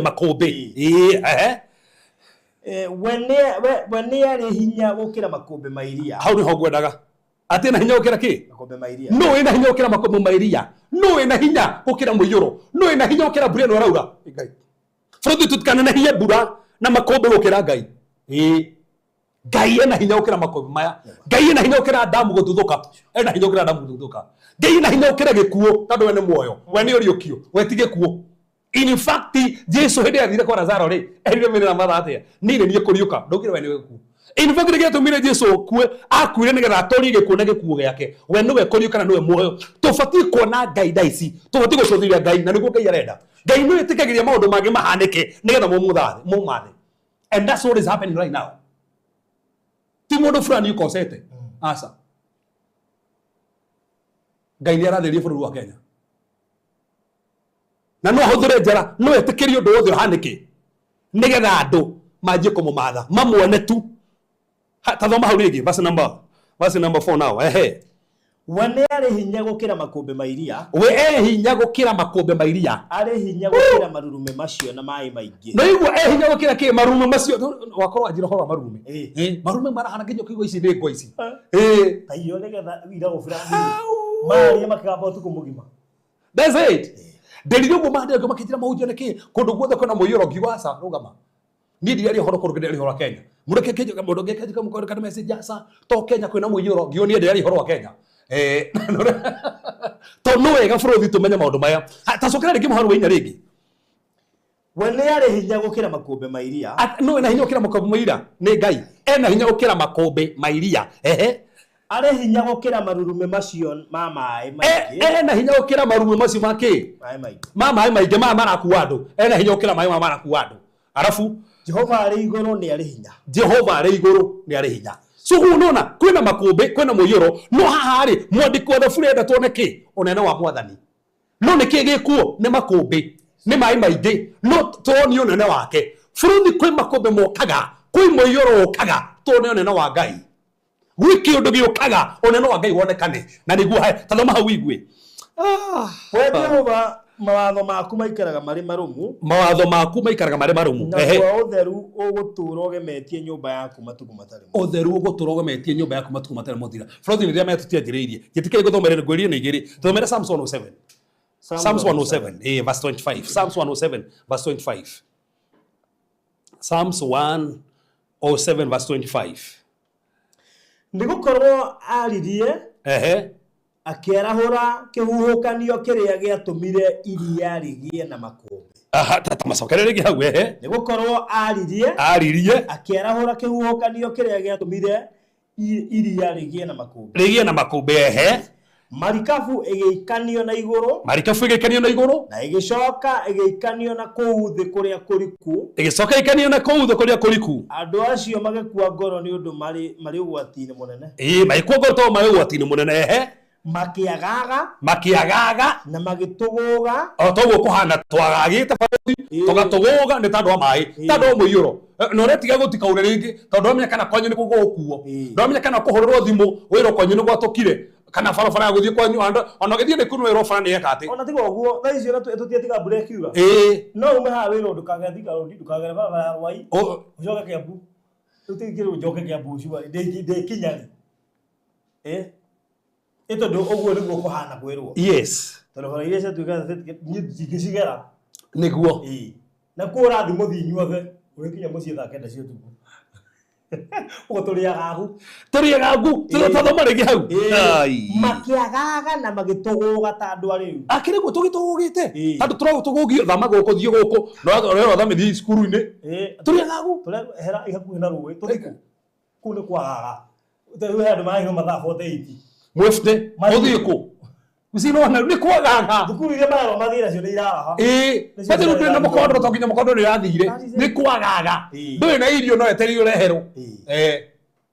makũmbĩ we nĩ arĩ hinya gũkĩra makũmbĩ ma iria hau nĩho ngwendaga atĩ na hinya gũkĩra kĩ makũmbĩ ma iria no ĩna hinya gũkĩra makũmbĩ ma iria no ĩna hinya gũkĩra mũiyũro no ĩna hinya gũkĩra mbura ĩno ĩraura Ngai bũrũri tũtikana na hinya mbura na makũmbĩ gũkĩra Ngai Ngai ena hinya gũkĩra makũmbĩ maya Ngai ena hinya gũkĩra damu gũtuthũka Ngai ena hinya gũkĩra gĩkuũ tondũ we nĩ muoyo we nĩ ũriũkio we ti gĩkuũ in fact Jesu hĩndĩ athire kwa Lazaro erire mĩrĩ mathaa atĩa niĩ nĩ kũriũka ndaugire we nĩ gĩkuũ in fact nĩ gĩatũmire Jesu akuire nĩgetha atorie gĩkuũ na gĩkuũ gĩake we nĩwe kũriũka na nĩwe muoyo tũbatiĩ kuona Ngai daici tũbatiĩ gũcũthĩrĩria Ngai na nĩguo Ngai arenda Ngai nĩ etĩkagĩria maũndũ mangĩ mahanĩke nĩgetha mũmathe and that's what is happening right now ti mũndũ fulani ukosete asa Ngai nĩ aratheria bũrũri wa Kenya na no ahũthĩre njara no etĩkĩrie ũndũ wothe ũhanĩke nĩgetha andũ manjie kũmũmatha mamwone tu tathoma hau rĩngĩ verse number 4 now we nĩ arĩ hinya gũkĩra makũmbĩ ma iria we hinya gũkĩra makũmbĩ ma iria arĩ hinya gũkĩra marurume macio na maĩ maingĩ no igua hinya gũkĩra kĩ marurume macio wakorwo anjira horo marurume marurume marahana nginya kĩgwa ici nĩ ngwa ici ta iyo nĩgetha wira gũbũra maria makĩgamba ũtukũ mũgima that's it nderire ũguo mandĩrĩrio makĩnjĩra mahunjio nĩkĩ kũndũ guothe kwĩna mũiyũro ngiuga aca rũgama niĩ ndirĩ ũhoro kũrũ kĩndĩ ũhoro wa Kenya mũreke kĩnjĩka mũndũ ngĩkĩnjĩka mũkorwo kana message aca to Kenya kwĩna mũiyũro ngiuga niĩ ndirĩ ũhoro wa Kenya to no wega bũrũri tũmenye maũndũ maya tacokera rĩngĩ mũharo wĩinya rĩngĩ we nĩ arĩ hinya gũkĩra makũmbĩ ma iria no ena hinya gũkĩra makũmbĩ ma iria nĩ Ngai ena hinya gũkĩra makũmbĩ ma iria arĩ hinya gũkĩra marurume macio ma maĩ maingĩ ena hinya gũkĩra marurume macio ma kĩ ma maĩ maingĩ ma marakuua andũ ena hinya gũkĩra maĩ marakuua andũ arafu Jehova arĩ igũrũ nĩ arĩ hinya Jehova arĩ igũrũ nĩ arĩ hinya so unaona kwena makombe kwena moyoro no haha ri mwandiko wa furenda tuone ki unene wa mwathani no niki gikuo ni makombe ni mai maingi no tuoni unene wake furuthi kwi makombe mokaga kwi moyoro okaga tuone unene wa Ngai wiki undu giukaga unene wa Ngai wonekane na niguo tathoma hau igwe we Jehova mawatho maku maikaraga mari marumu ehe na utheru ugutura ugemetie nyumba yaku matuku matari utheru ugutura ugemetie nyumba yaku matuku matari muthira Floyd ni ria metutianjiriirie gitikire guthomera ngwiri na igiri thomera Psalms 107 Psalms 107 verse 25 Psalms 107 verse 25 Psalms 107 verse 25 nigukorwo aririe ehe akierahura kihuhukanio kiria giatumire iria rigie na makombe tata macokerere gi hau ehe nigukorwo aririe akierahura kihuhukanio kiria giatumire iria rigie na makombe ehe marikabu igeikanio na iguru na igicoka igeikanio na kuu thi kuria kuriku andu acio magekua ngoro ni undu mari ugwati-ini munene magikua ngoro to mari ugwati-ini munene ehe makiagaga na magituguga o toguo kuhana twagagite baruthi tugatuguga ni tandu wa mai tandu wa muiyuro no retiga gutikaure ringi tondu amenya kana kwanyu ni kugukuo no amenya kana kuhururwo thimu wiro kwanyu ni gwatukire kana barabara ya guthii kwanyu ona githii ni kunu wiro bara ni ekate ona tiga uguo tha icio tutietiga break iuga no ume ha wiro ndukagetika rodi ndukagera barabara ya rwai ucoke Kiambu utigire ujoke Kiambu ucio ndi kinyari ito ndo uguo niguo kuhana kwirwo yes tondu iria cia tuika ngicigera niguo na kura thi muthi inyuothe ugikinya mucii thaa 9 cia utuku ugo turiagagu tutathoma rigi hau makiagaga na magituguga ta andu ariu akiri gu tugitugugite tandu turagutugugio thama guku thio guku no rero thame thi skuru-ini turiagagu hera ihakuhi na ruwi turiku ku ni kwagaga utewe andu mahiho mathaa 48 mwefte odhiku usino na ni kwagaga thukuru iria maro mathira cio ni iraha bado ndu na mukondo to kinya mukondo ni rathire ni kwagaga ndu na irio no eterio rehero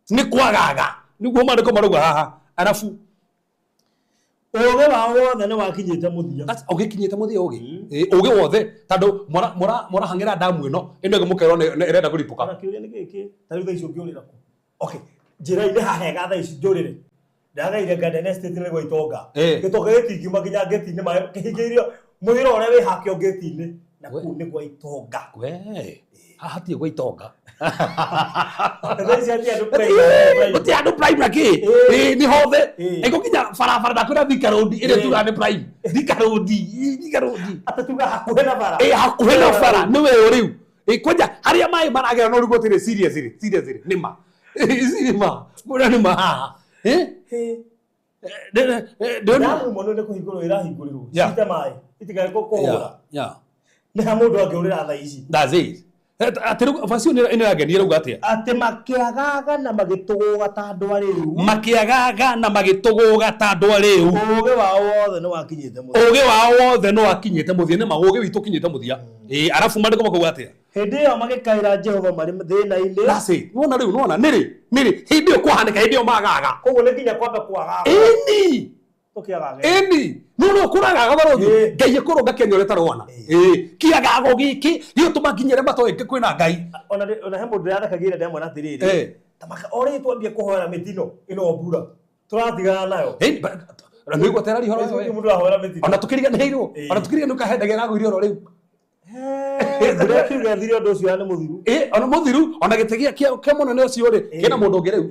ni kwagaga niguo mandiko maruga haha arafu oge wao wothe ni wakinyite muthia ugikinyite muthia ugi wothe tandu mora hangira damu ino ino gemukero irenda kuripuka na kiuria ni giki tari tha icio ngiurira ku okay njira-ini hahega tha ici njurire ndaga ile Garden Estate ni gwitonga gitoka gitingiuma kinya geti-ini kihingiirio muhiro uria wi hakio geti-ini na ku ni gwitonga we hahatie gwitonga thaici guti andu prime ki ni hothe ego kinya barabara ndakwira Thika Road ire tuga ni prime Thika Road atatuga hakuhe na bara hakuhe na bara ni we uriu kwanja haria mai maragera no rugo tire seriously nima mura nima haha ndamu mono ne kuhingurwo irahinguriro cite mai itigae kuhura ni ha mundu angiurira tha ici that's it atiru fasio ni ageni ruga atia ati makiagaga na magituguga ta andu ariu uge wao wothe no wakinyite muthia ni magugi witu kinyite muthia arafu mandiko makuga atia hindi yo magikaira Jehova mari thina-ini that's it wona riu wona niri hindi yo kuhanika hindi yo magaga koguo ni kinya kwamba kwagaga no kuragaga barothi Ngai kurunga Kenya uri tarwana kiagago giki gituma nginyere matoe kwina Ngai ona he mundu yathakagire ndemwe na tiriri tamaka ori twambie kuhoera mitino ino mbura turathigana nayo ndio gotera ri horo mundu ahora mitino ona tukiriganirwo ona tukiriganirwo kahendagira nagwire oro riu mbura kiuga thirio ndu cio ni muthiru ona muthiru ona gitegia kia munene ucio ri kina mundu ungi riu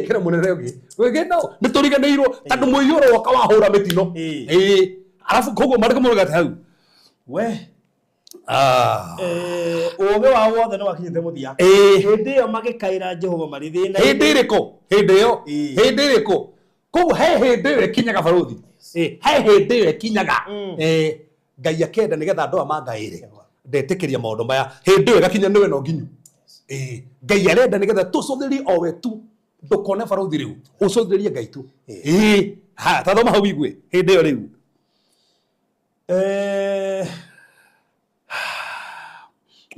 kina munene ungi wegeno ni turiganirwo tandu muiyuro waka wahura mitino arafu koguo mariko muruga hau we uge wao wothe no wakinyite muthia hindi yo magikaira Jehova mari thina hindi iriku koguo he hindi yo kinyaga baruthi he hindi yo kinyaga Ngai akenda nigetha andu amangaire ndetikiria maundu maya hindi yo gakinya niwe no nginyu Ngai arenda nigetha tucuthirie o we tu ndukone baruthi riu ucuthirie Ngai tu ha tathoma hau igwe hindi yo riu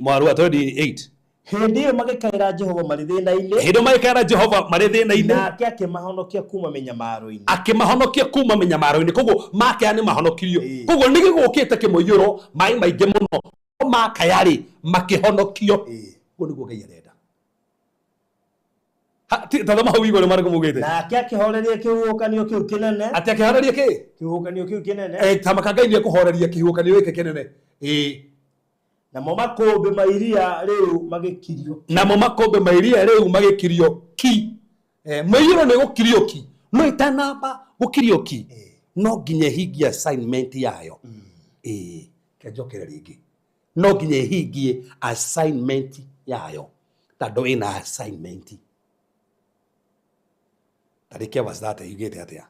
mwaru wa 28 hindi yo magikaira Jehova marĩ thĩna-inĩ, hindi magikaira Jehova marĩ thĩna-inĩ, nake akĩmahonokia kuma mĩnyamaro-inĩ, akĩmahonokia kuma mĩnyamaro-inĩ. Koguo makaya nĩ mahonokirio. Koguo nĩ gĩgũkĩte kĩmũiyũro maĩ maingĩ mũno makaya rĩ makĩhonokio. Ũguo nĩguo Ngai arenda. Tathama hau igũrũ marĩkũ mugĩte. Nake akĩhoreria kĩhuhũkanio kĩu kĩnene. Ati akĩhoreria kĩ? Kĩhuhũkanio kĩu kĩnene. Tamaka Ngai nĩ kũhoreria kĩhuhũkanio gĩkĩ kĩnene. Namo makũmbĩ ma iria rĩu magĩkirio. Namo makũmbĩ ma iria rĩu magĩkirio ki. Mũiyũro nĩ gũkirio ki. No itanamba gũkirio ki. No nginya hingie assignment yayo. Kĩanjokera rĩngĩ. No nginya hingie assignment yayo. Tondũ ĩna assignment. Tarĩkia verse 30 yugĩte atĩa?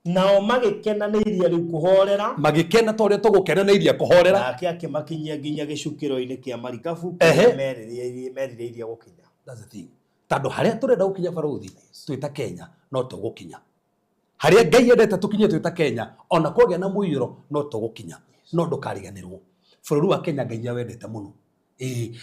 Nao magĩkena nĩ iria rĩu kũhorera. Magĩkena tondũ tũgũkena nĩ iria kũhorera. Nake akĩmakinyia nginya gĩcukĩro-inĩ kĩa marikabu kĩrĩa merirĩirie gũkinya. That's the thing. Tondũ harĩa tũrenda gũkinya barũthi twĩta Kenya no tũgũkinya. Harĩa Ngai endete tũkinye twĩta Kenya ona kũgĩa na mũiyũro no tũgũkinya. No ndũkariganĩrwo. Bũrũri wa Kenya Ngai nĩawendete mũno.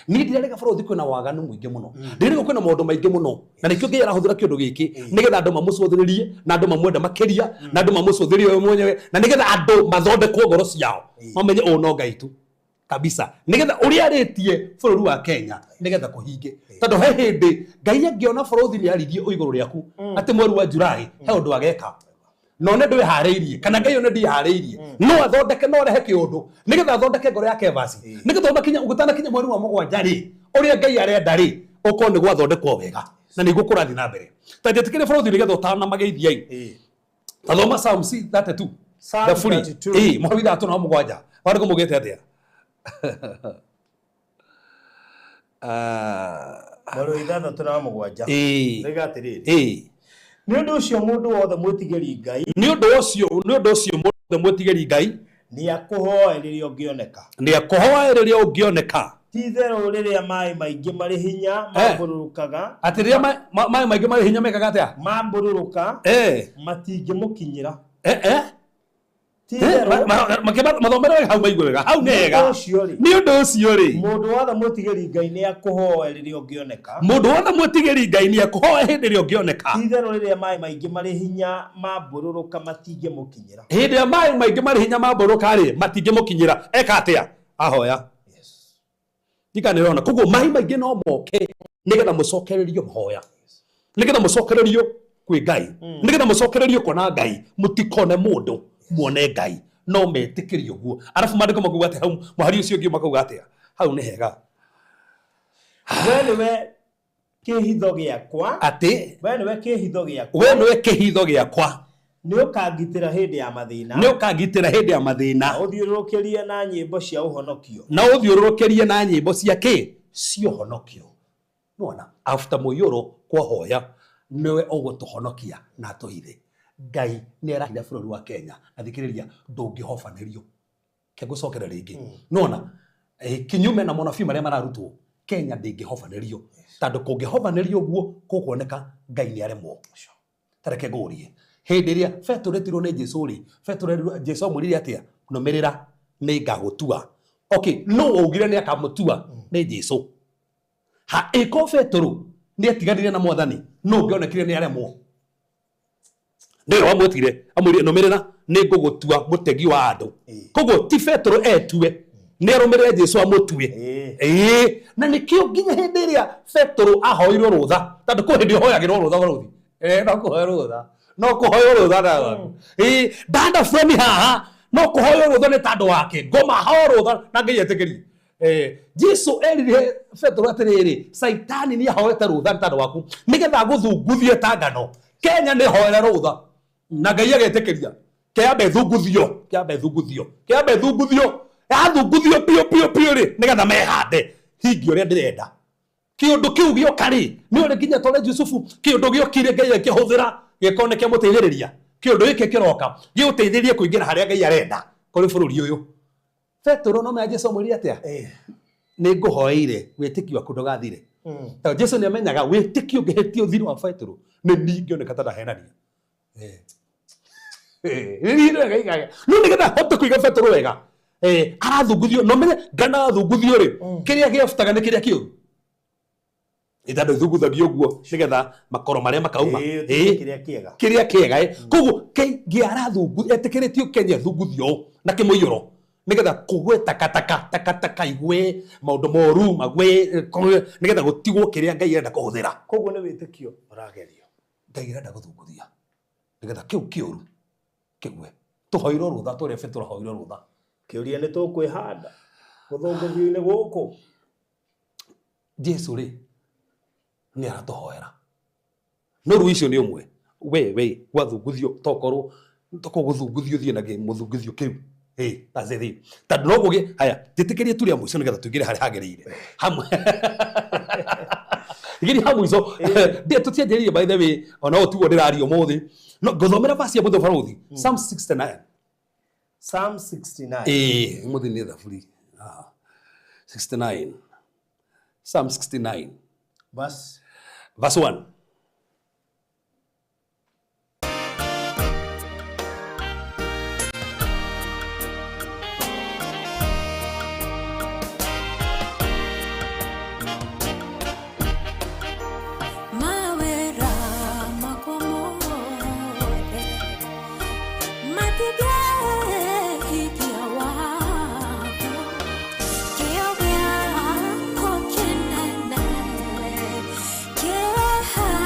Niĩ ndirarega bũrũri kwĩna waganu mũingĩ mũno. Ndirarega kwĩna maũndũ maingĩ mũno. Na nĩkĩo Ngai arahũthĩra kĩũndũ gĩkĩ nĩgetha andũ mamũcũthĩrĩrie na andũ mamwende makĩria na andũ mamũcũthĩrie we mwenyewe na nĩgetha andũ mathondekwo ngoro ciao. Mamenye ũũ no Ngai tu. Kabisa. Nĩgetha ũrĩa arĩtie bũrũri wa Kenya nĩgetha kũhinge. Tondũ he hĩndĩ Ngai angĩona bũrũri nĩ aririe igũrũ rĩaku atĩ mweri wa Julai he ũndũ ageka. No nĩ ndwĩharĩirie kana Ngai one ndiharĩirie. No athondeke no rehe kĩũndũ nĩgetha athondeke ngoro yake Evans. Nĩgetha ũgũtanakinya mweri wa mũgwanja rĩ ũrĩa Ngai arenda rĩ ũkorwo nĩ gwathondekwo wega na nĩguo kũrathi na mbere. Ta njĩtĩkĩre bũrũri nĩgetha ũtanamageithia. Tathoma Psalm 32. Psalm 32. Mũhari 3 na mũgwanja. Warĩkũ mugĩte atĩa? Mũhari 3 na mũgwanja. Rĩga atĩrĩrĩ. Nĩ ũndũ ũcio mũndũ wothe mwĩtigĩri Ngai. Nĩ ũndũ ũcio mũndũ wothe mwĩtigĩri Ngai. Nĩakũhoe rĩrĩa ũngĩoneka. Nĩakũhoe rĩrĩa ũngĩoneka. Ti-itherũ rĩrĩa maĩ maingĩ marĩ hinya mambũrũrũkaga. Atĩ rĩrĩa maĩ maingĩ marĩ hinya mekaga atĩa? Mambũrũrũka. Matingĩmũkinyĩra. Mathomere hau maigũ wega. Hau nĩ hega. Nĩ ũndũ ũcio rĩ. Mũndũ wothe mwĩtigĩri Ngai nĩakũhoe rĩrĩa ũngĩoneka. Mũndũ wothe mwĩtigĩri Ngai nĩakũhoe hĩndĩ ĩrĩa ũngĩoneka. Ti-itherũ rĩrĩa maĩ maingĩ marĩ hinya mambũrũrũka matingĩmũkinyĩra. Hĩndĩ ĩrĩa maĩ maingĩ marĩ hinya mambũrũrũka rĩ matingĩmũkinyĩra. Eka atĩa? Ahoya. Ndika nĩrona. Koguo maĩ maingĩ no moke nĩgetha mũcokererio mahoya. Nĩgetha mũcokererio kwĩ Ngai. Nĩgetha mũcokererio kuona Ngai. Mũtikone mũndũ muone Ngai no metĩkĩrio guo. Arabu mandĩko makuga atĩ hau mũhari ũcio ũngĩ makauga atĩa? Hau nĩ hega. We nĩwe kĩhitho gĩakwa. Atĩ we nĩwe kĩhitho gĩakwa. We nĩwe kĩhitho gĩakwa. Nĩũkangitĩra hĩndĩ ya mathĩna. Nĩũkangitĩra hĩndĩ ya mathĩna. Ũthiũrũrũkĩrie na nyĩmbo cia ũhonokio. Na ũthiũrũrũkĩrie na nyĩmbo cia kĩ? Cia ũhonokio. Nĩwona after mũiyũro kwahoya nĩwe ũgũtũhonokia na tũhithe. Ngai nĩ arahitha bũrũri wa Kenya athikĩrĩria ndũngĩhobanĩrio. Kĩngũcokera rĩngĩ. Nĩwona kinyume na monabii marĩa mararutwo Kenya ndĩngĩhobanĩrio. Tondũ kũngĩhobanĩrio ũguo kũkuoneka Ngai nĩ aremwo. Tareke ngũrie. Hĩndĩ ĩrĩa Petro etirwo nĩ Jesũ rĩ, Jesũ amwĩrire atĩa? Nũmĩrĩra nĩ ngagũtua. Okay, no augire nĩ akamũtua nĩ Jesũ. Ha ĩko Petro nĩ atiganire na Mwathani no ngĩonekire nĩ aremwo. Ndio wamwetire amwĩrire nũmĩrĩra nĩ ngũgũtua mũtegi wa andũ. Koguo ti Petro etue nĩ arũmĩrĩre Jesũ amũtue. Na nĩkĩo nginya hĩndĩ ĩrĩa Petro ahoirwo rũtha tondũ kũ hĩndĩ hoyagĩrwo rũtha barũthi. No kũhoya rũtha. No kũhoya rũtha na danda fulani haha no kũhoya rũtha nĩ tandũ wake. Ngoma hoya rũtha na Ngai etĩkĩrie. Jesũ erire Petro atĩrĩrĩ Saitani nĩ ahoete rũtha nĩ tandũ waku nĩgetha gũthunguthie tangano. Kenya nĩ hoera rũtha na Ngai agĩtĩkĩria. Kĩambe thunguthio. Yathunguthio pio rĩ nĩgetha mehande hingi ũrĩa ndĩrenda. Kĩũndũ kĩu gĩoka rĩ nĩ ũrĩ nginya tore Jusufu kĩũndũ gĩokire Ngai akĩhũthĩra gĩkone kĩa mũteithĩrĩria. Kĩũndũ gĩkĩ kĩroka gĩgũteithĩrie kũingĩra harĩa Ngai arenda kũrĩ bũrũri ũyũ. Petro no Jesũ amwĩrire atĩa? Nĩ ngũhoeire wĩtĩkio waku ndũgathire. Tondũ Jesũ nĩ amenyaga wĩtĩkio ũngĩhĩtio thiri wa Petro nĩ ningĩoneka ta ndahenania. No nĩgetha hote kũiga Petro wega. Arathunguthio no menye ngana thunguthio rĩ kĩrĩa gĩabutaga nĩ kĩrĩa kĩũru. itando ithuguthagia uguo nigetha makoro maria makauma kiria kiega koguo Kenya arathungu etekeretio Kenya thunguthio na kimuiyoro nigetha kugwe takataka igwe maundu moru magwe nigetha gutigwo kiria Ngai enda kuhuthira. Koguo ni witikio uragerio Ngai enda guthunguthia nigetha kiu kiuru kigwe tuhoirwo rutha turebe turahoirwo rutha kiuria ni tukwihanda guthunguthio-ini guku Jesu ri ni aratuhoera no ru icio ni umwe we gwathunguthio tokorwo guthunguthio thie na muthunguthio kiu that's it tando no gugi haya titikirie turi amwe nigetha tuingire hari hagereire hamwe igiri hamwe izo de tutienderie by the way ona otugo ndirario muthi no guthomera verse ya mutho faruthi Psalm 69 muthi ni thaburi 69 Psalm 69 verse 1. Yeah.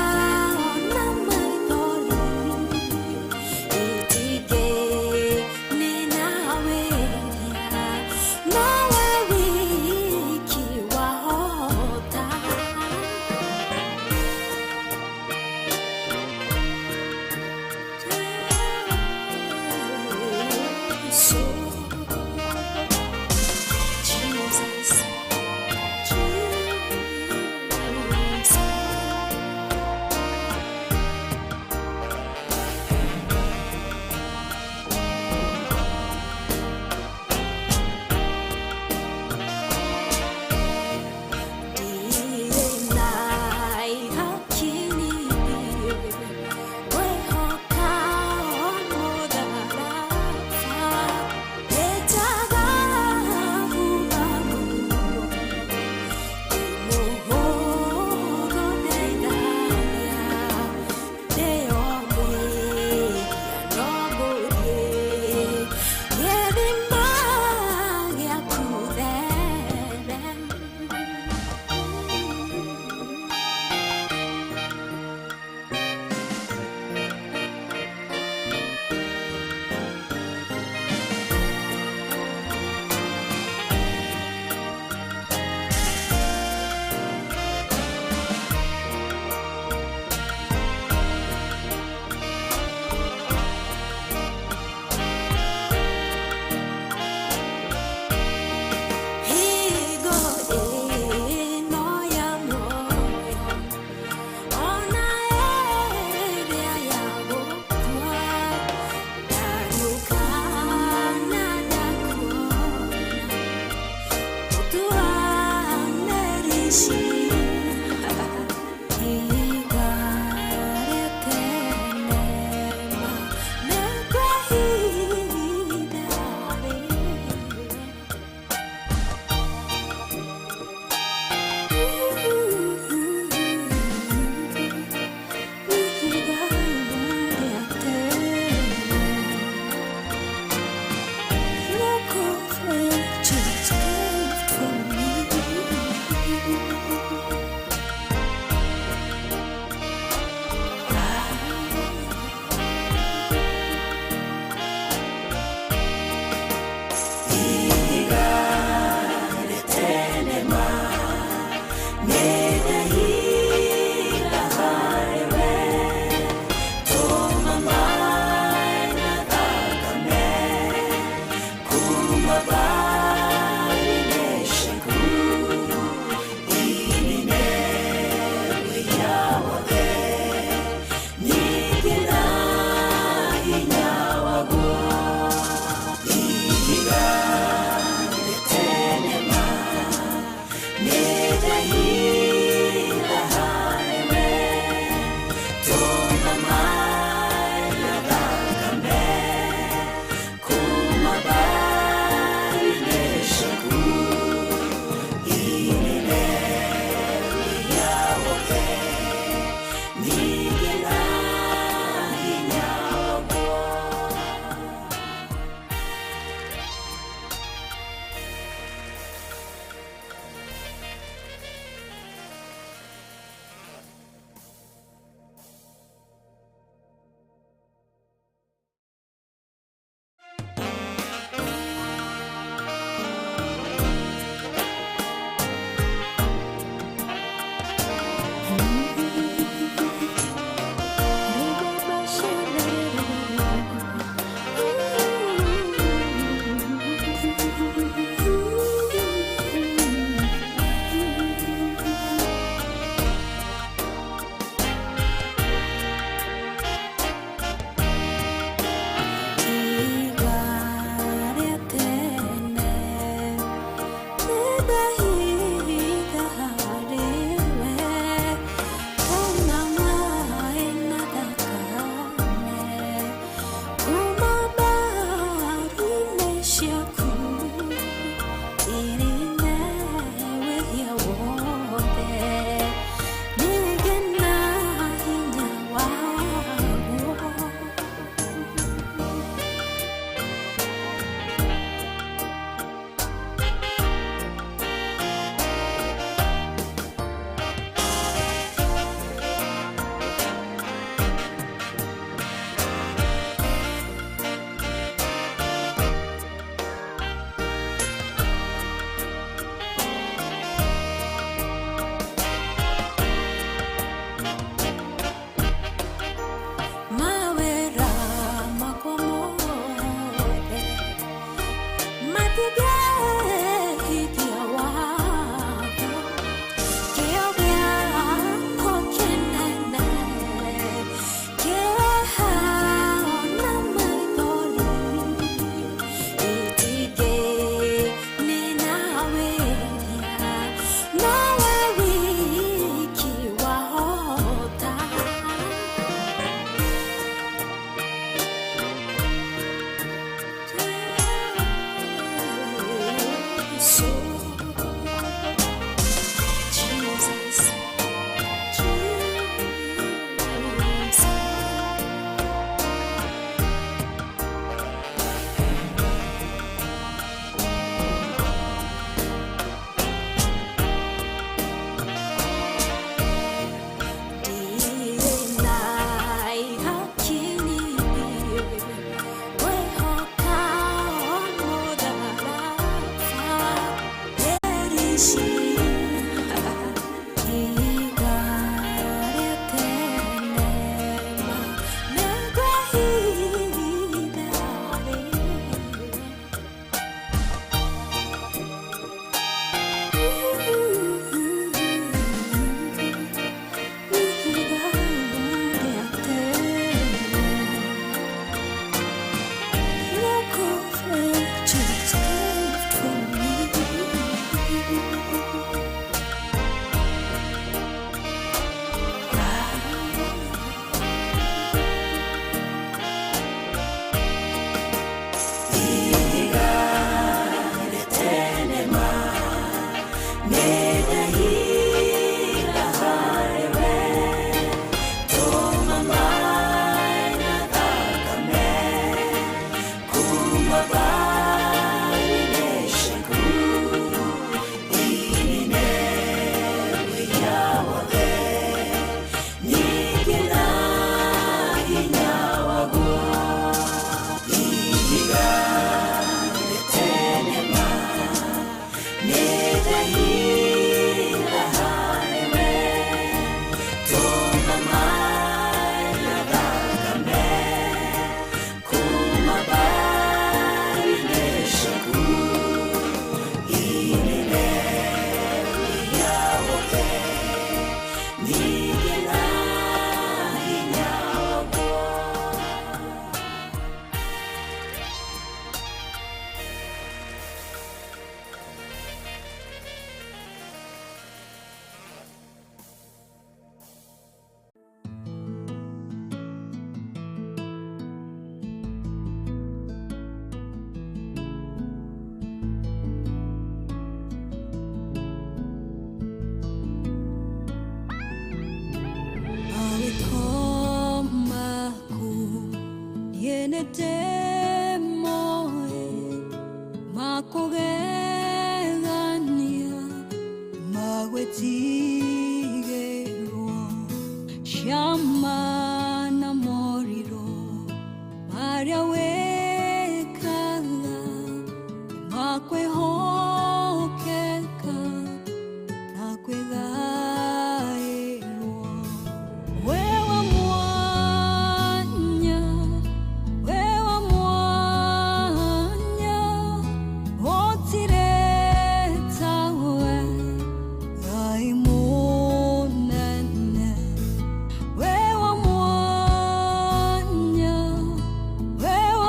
Wewe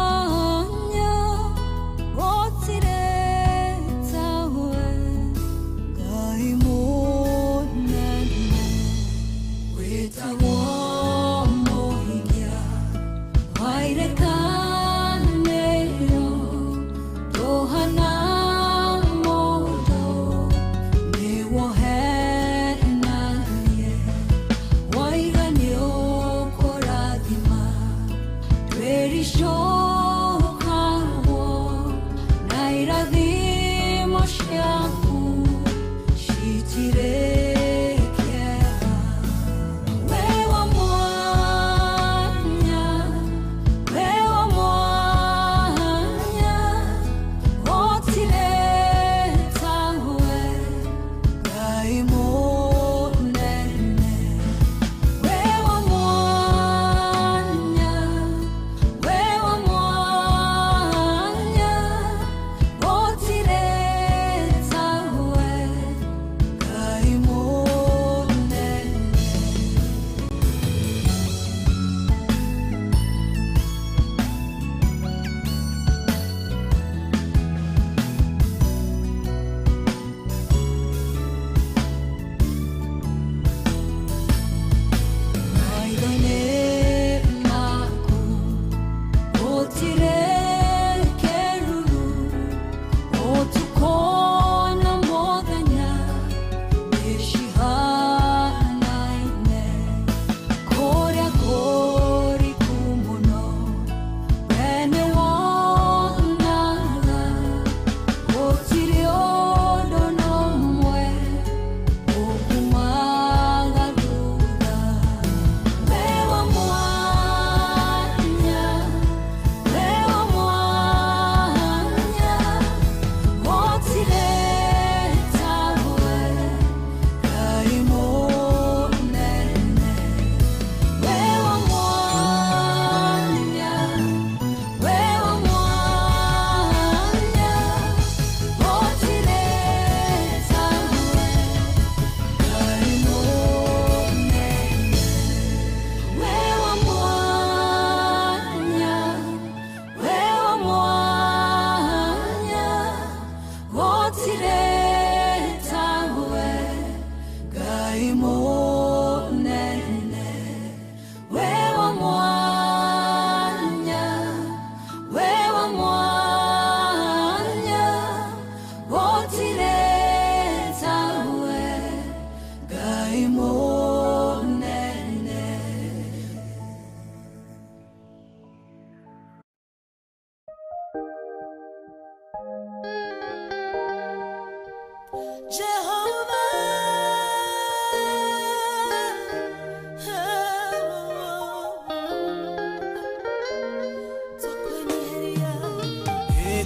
mwanya, wote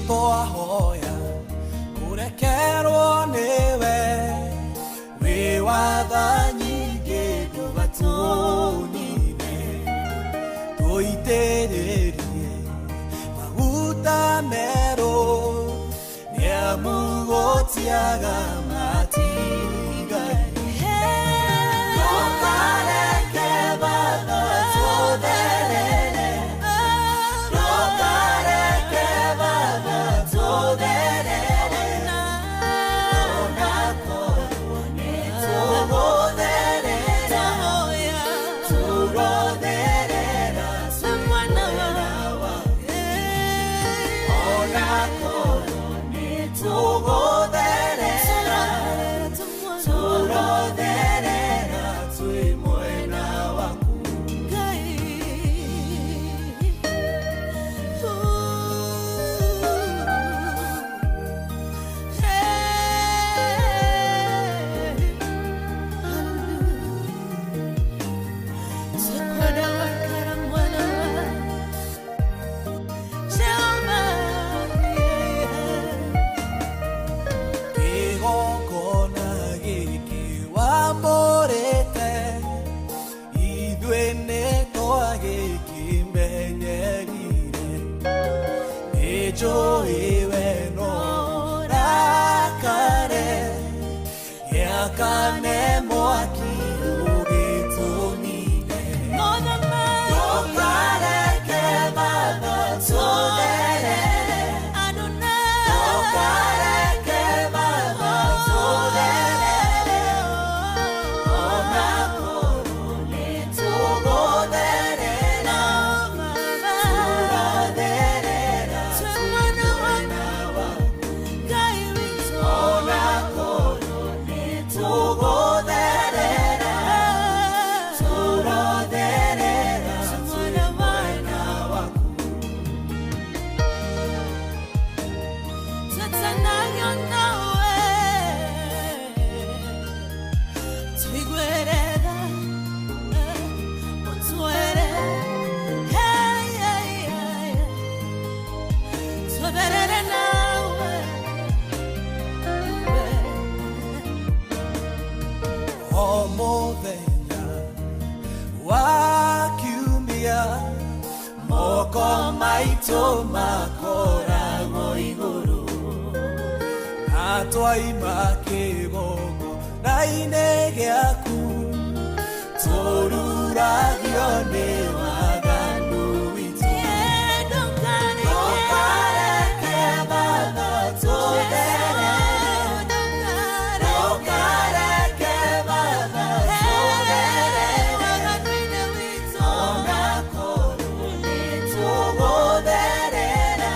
Ahoya kurekerwo niwe wi watha nyingi ndugatunine tuitiririe maguta meru niamugotiaga matigai ndokareke batho tutherere ndokareke batho Kane mwaki ugitunine ndokareke batho tutherere ndokareke batho tutherere onakorwo nitugutherera turatherera mwana waku Ngai witũ onakorwo tugutherera turatherera mwana waku tutanagio nawe tuigwerera utwere turatherera nawe o muthenya wa kiumia moko maitũ makoragwo igũrũ na twaima kĩgongona-inĩ gĩaku tũruragio nĩ waganu witũ ndokareke batho tutherere ndokareke batho tutherere onakorwo nitugutherera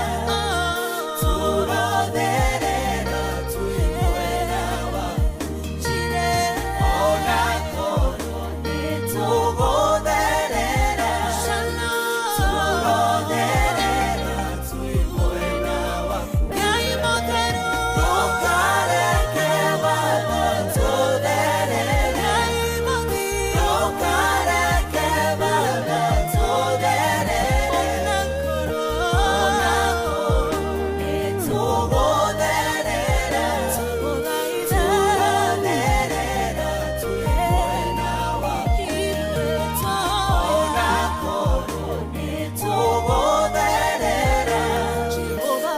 turatherera twi mwena waku onakorwo nitugutherera turatherera twi mwena waku ndokareke batho tutherere ndokareke batho tutherere onakorwo nitugutherera turatherera twi mwena waku onakorwo nitugutherera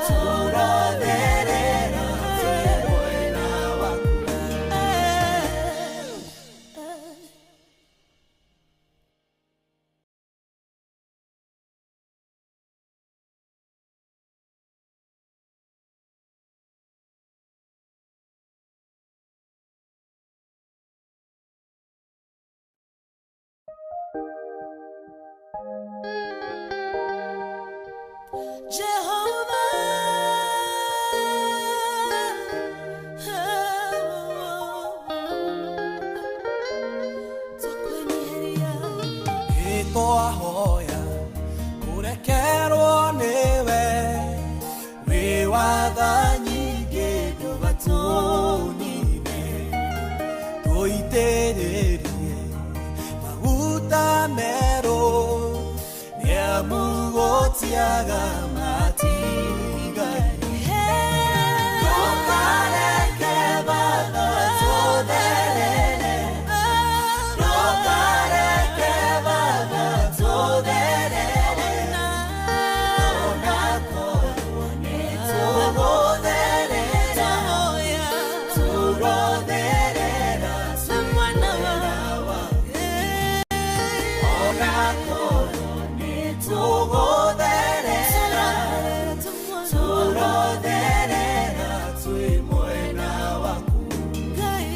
turatherera twi mwena waku Ahoya kurekerwo niwe wi watha nyingi tũnyine tũitĩrĩrie maguta merũ nĩamũgũtiaga matigari ndokareke batho tũtherere ndokareke batho tũtherere onakorwo nĩtũgũtherera tũgũtherera mwana waku onakorwo nĩtũgũtherera tũgũtherera twĩ mwena waku Ngai.